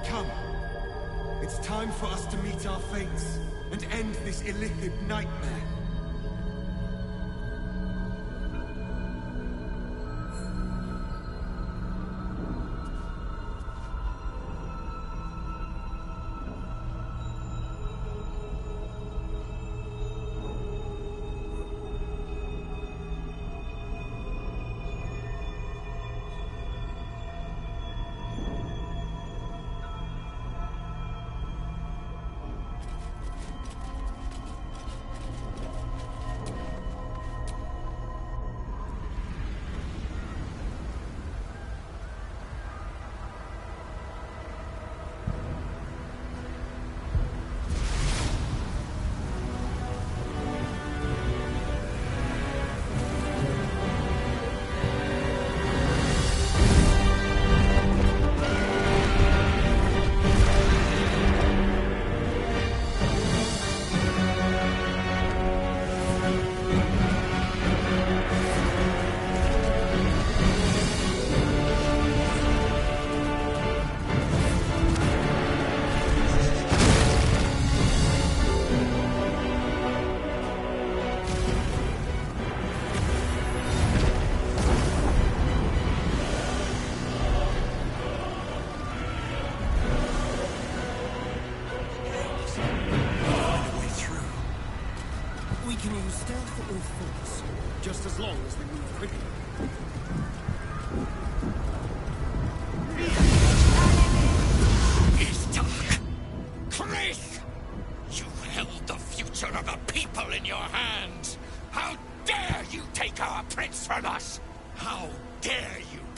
Come. It's time for us to meet our fates and end this illithid nightmare.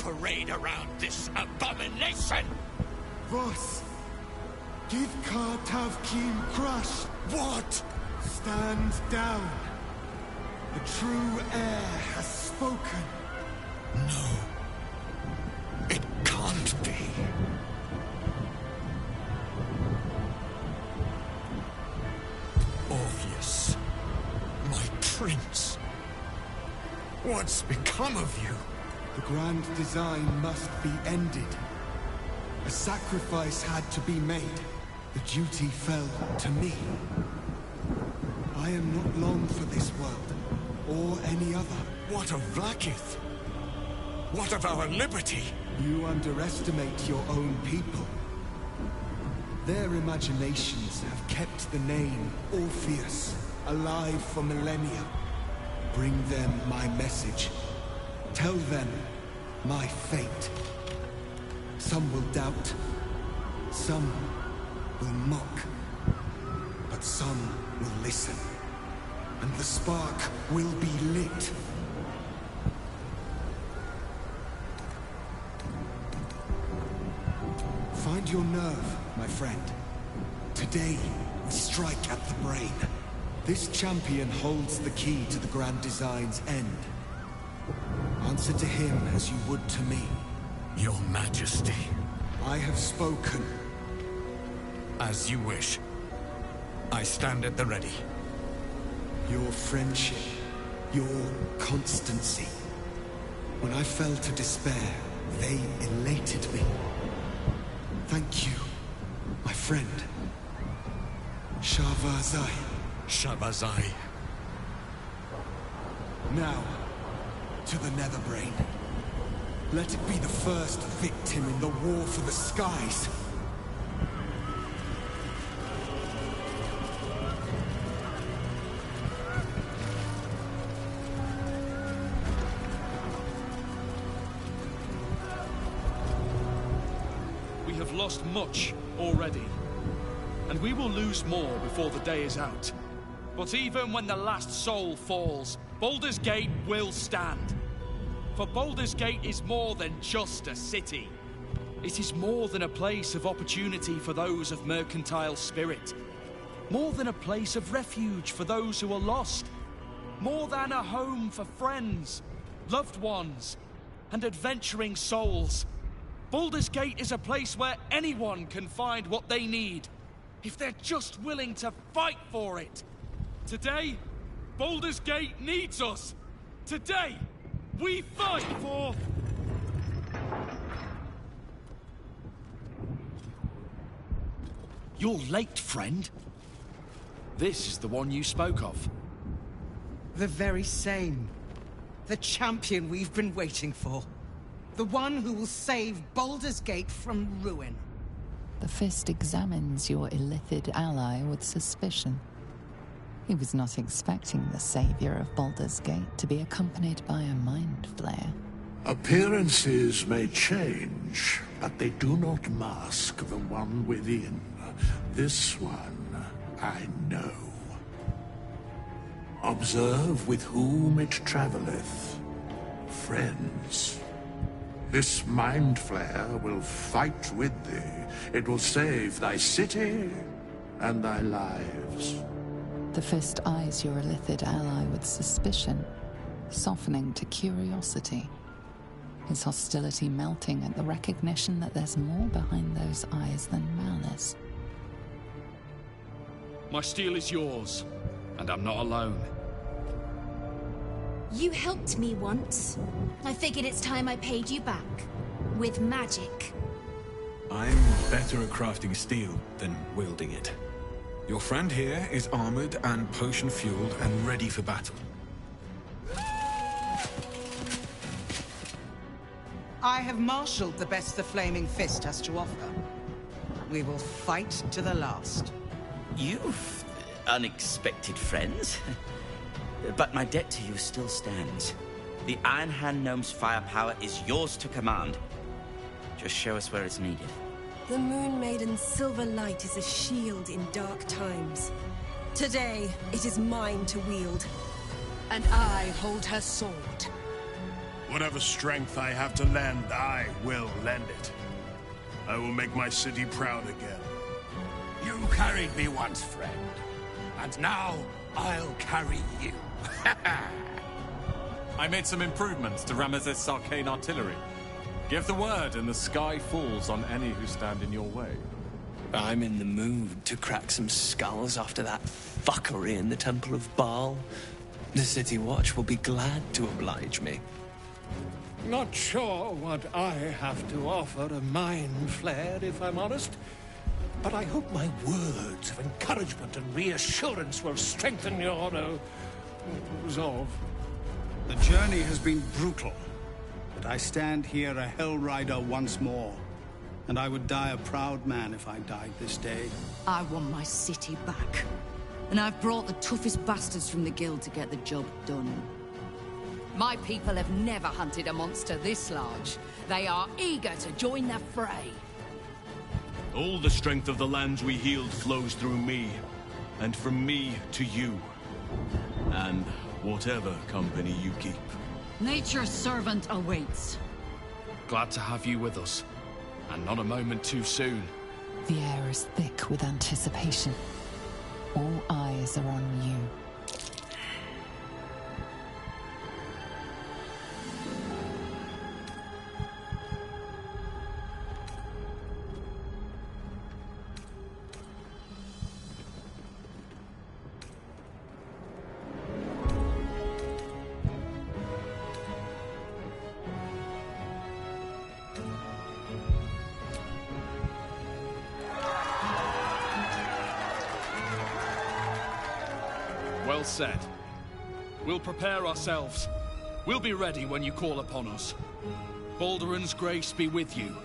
parade around this abomination! Voss! Give Kartavkim crush! What? Stand down. The true heir has spoken. No. It can't be. Orpheus, my prince. What's become of you? The grand design must be ended. A sacrifice had to be made. The duty fell to me. I am not long for this world, or any other. What of Vlaakith? What of our liberty? You underestimate your own people. Their imaginations have kept the name Orpheus alive for millennia. Bring them my message. Tell them my fate. Some will doubt. Some will mock. But some will listen. And the spark will be lit. Find your nerve, my friend. Today, we strike at the brain. This champion holds the key to the Grand Design's end. Answer to him as you would to me. Your Majesty. I have spoken. As you wish. I stand at the ready. Your friendship, your constancy. When I fell to despair, they elated me. Thank you, my friend. Shavazai. Shavazai. Now, to the Netherbrain. Let it be the first victim in the war for the skies. We have lost much already, and we will lose more before the day is out. But even when the last soul falls, Baldur's Gate will stand. For Baldur's Gate is more than just a city. It is more than a place of opportunity for those of mercantile spirit. More than a place of refuge for those who are lost. More than a home for friends, loved ones, and adventuring souls. Baldur's Gate is a place where anyone can find what they need, if they're just willing to fight for it. Today, Baldur's Gate needs us. Today, we fight for... You're late, friend. This is the one you spoke of. The very same. The champion we've been waiting for. The one who will save Baldur's Gate from ruin. The Fist examines your illithid ally with suspicion. He was not expecting the savior of Baldur's Gate to be accompanied by a mind flayer. Appearances may change, but they do not mask the one within. This one, I know. Observe with whom it travelleth. Friends. This mind flayer will fight with thee. It will save thy city and thy lives. The Fist eyes your illithid ally with suspicion, softening to curiosity. His hostility melting at the recognition that there's more behind those eyes than malice. My steel is yours, and I'm not alone. You helped me once. I figured it's time I paid you back. With magic. I'm better at crafting steel than wielding it. Your friend here is armored and potion-fueled and ready for battle. I have marshaled the best the Flaming Fist has to offer. We will fight to the last. You've unexpected friends. But my debt to you still stands. The Iron Hand Gnome's firepower is yours to command. Just show us where it's needed. The Moon Maiden's silver light is a shield in dark times. Today, it is mine to wield. And I hold her sword. Whatever strength I have to lend, I will lend it. I will make my city proud again. You carried me once, friend. And now, I'll carry you. I made some improvements to Ramesses' arcane artillery. Give the word and the sky falls on any who stand in your way. I'm in the mood to crack some skulls after that fuckery in the Temple of Baal. The City Watch will be glad to oblige me. Not sure what I have to offer a mind flare, if I'm honest. But I hope my words of encouragement and reassurance will strengthen your resolve. The journey has been brutal, but I stand here a Hell Rider once more. And I would die a proud man if I died this day. I want my city back. And I've brought the toughest bastards from the guild to get the job done. My people have never hunted a monster this large. They are eager to join the fray. All the strength of the lands we healed flows through me, and from me to you. And whatever company you keep. Nature's servant awaits. Glad to have you with us. And not a moment too soon. The air is thick with anticipation. All eyes are on you. Well said. We'll prepare ourselves. We'll be ready when you call upon us. Balduran's grace be with you.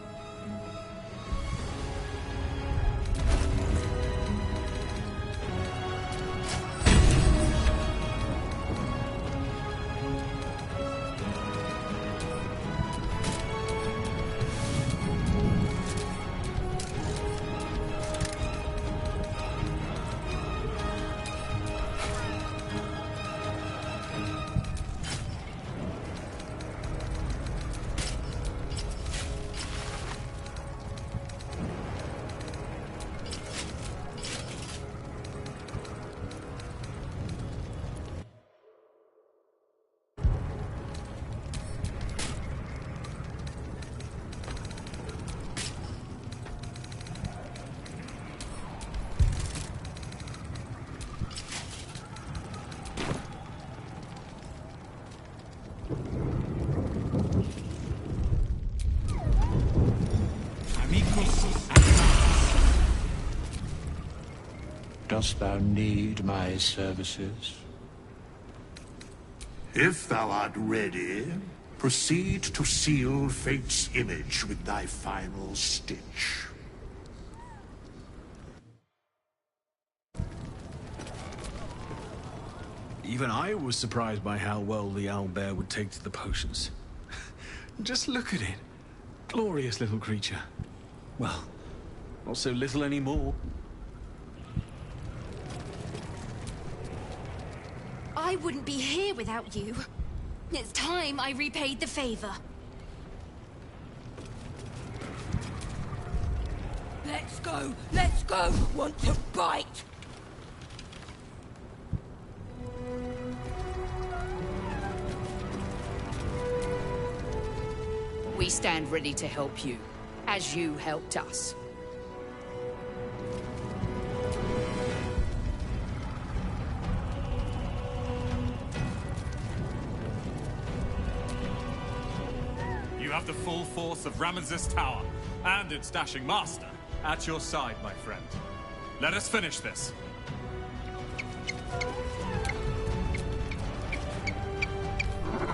Dost thou need my services? If thou art ready, proceed to seal Fate's image with thy final stitch. Even I was surprised by how well the owlbear would take to the potions. Just look at it. Glorious little creature. Well, not so little anymore. I wouldn't be here without you. It's time I repaid the favor. Let's go! Let's go! Want to bite? We stand ready to help you, as you helped us. You have the full force of Ramesses Tower, and its dashing master, at your side, my friend. Let us finish this.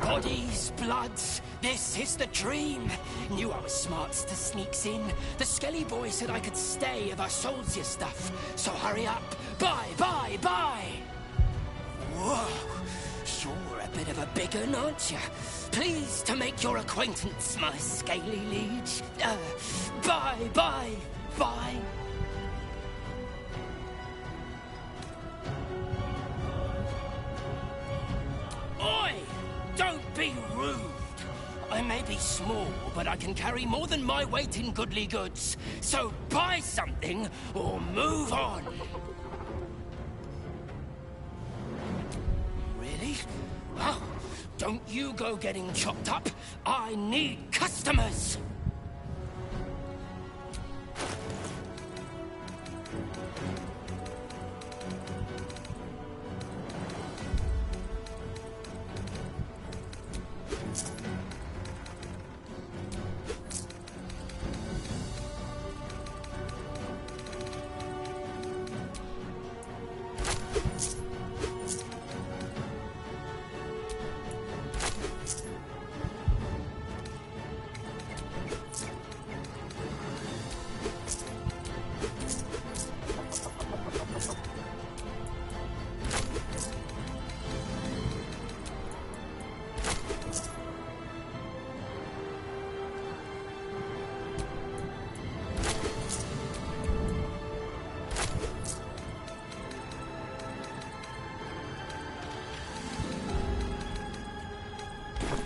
Bodies, bloods, this is the dream. Knew I was smarts to sneaks in. The skelly boy said I could stay if I sold you stuff. So hurry up. Bye, bye, bye. Whoa, you're a bit of a big un, aren't you? Pleased to make your acquaintance, my scaly liege. Bye, bye, bye. Oi! Don't be rude! may be small, but I can carry more than my weight in goodly goods. So buy something or move on. Really? Well, don't you go getting chopped up. I need customers.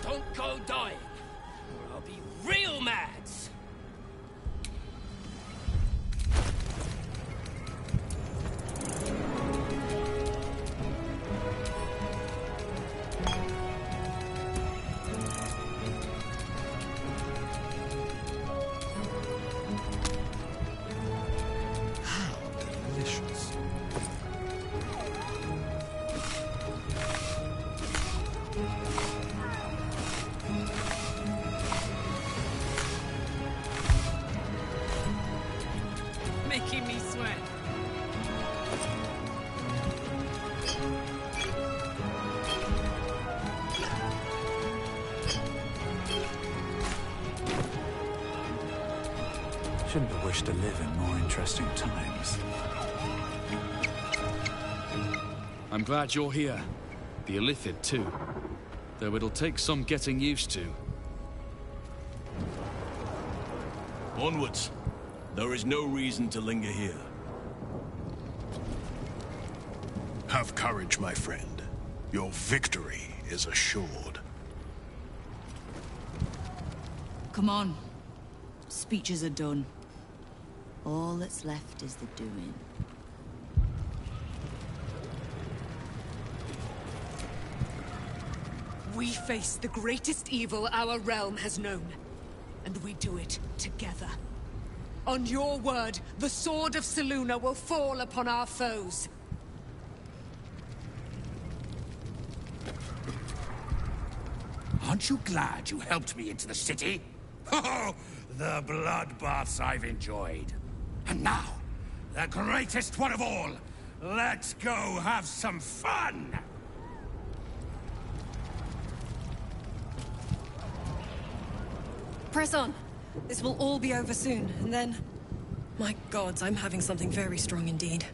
Don't go dying, or I'll be real mad. Delicious. Making me sweat. Shouldn't have wished to live in more interesting times. I'm glad you're here. The Illithid, too. Though it'll take some getting used to. Onwards. There is no reason to linger here. Have courage, my friend. Your victory is assured. Come on. Speeches are done. All that's left is the doing. We face the greatest evil our realm has known, and we do it together. On your word, the sword of Selûne will fall upon our foes. Aren't you glad you helped me into the city? Oh, the bloodbaths I've enjoyed. And now, the greatest one of all. Let's go have some fun! Press on. This will all be over soon, and then... My gods, I'm having something very strong indeed.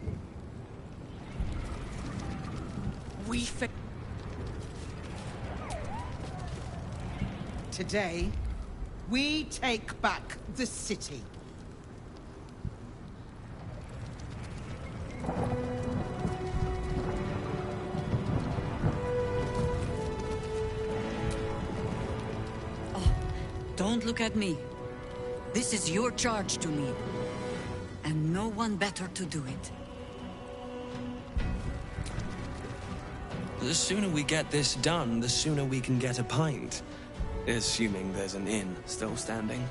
Today, we take back the city. Don't look at me. This is your charge to lead. And no one better to do it. The sooner we get this done, the sooner we can get a pint. Assuming there's an inn still standing.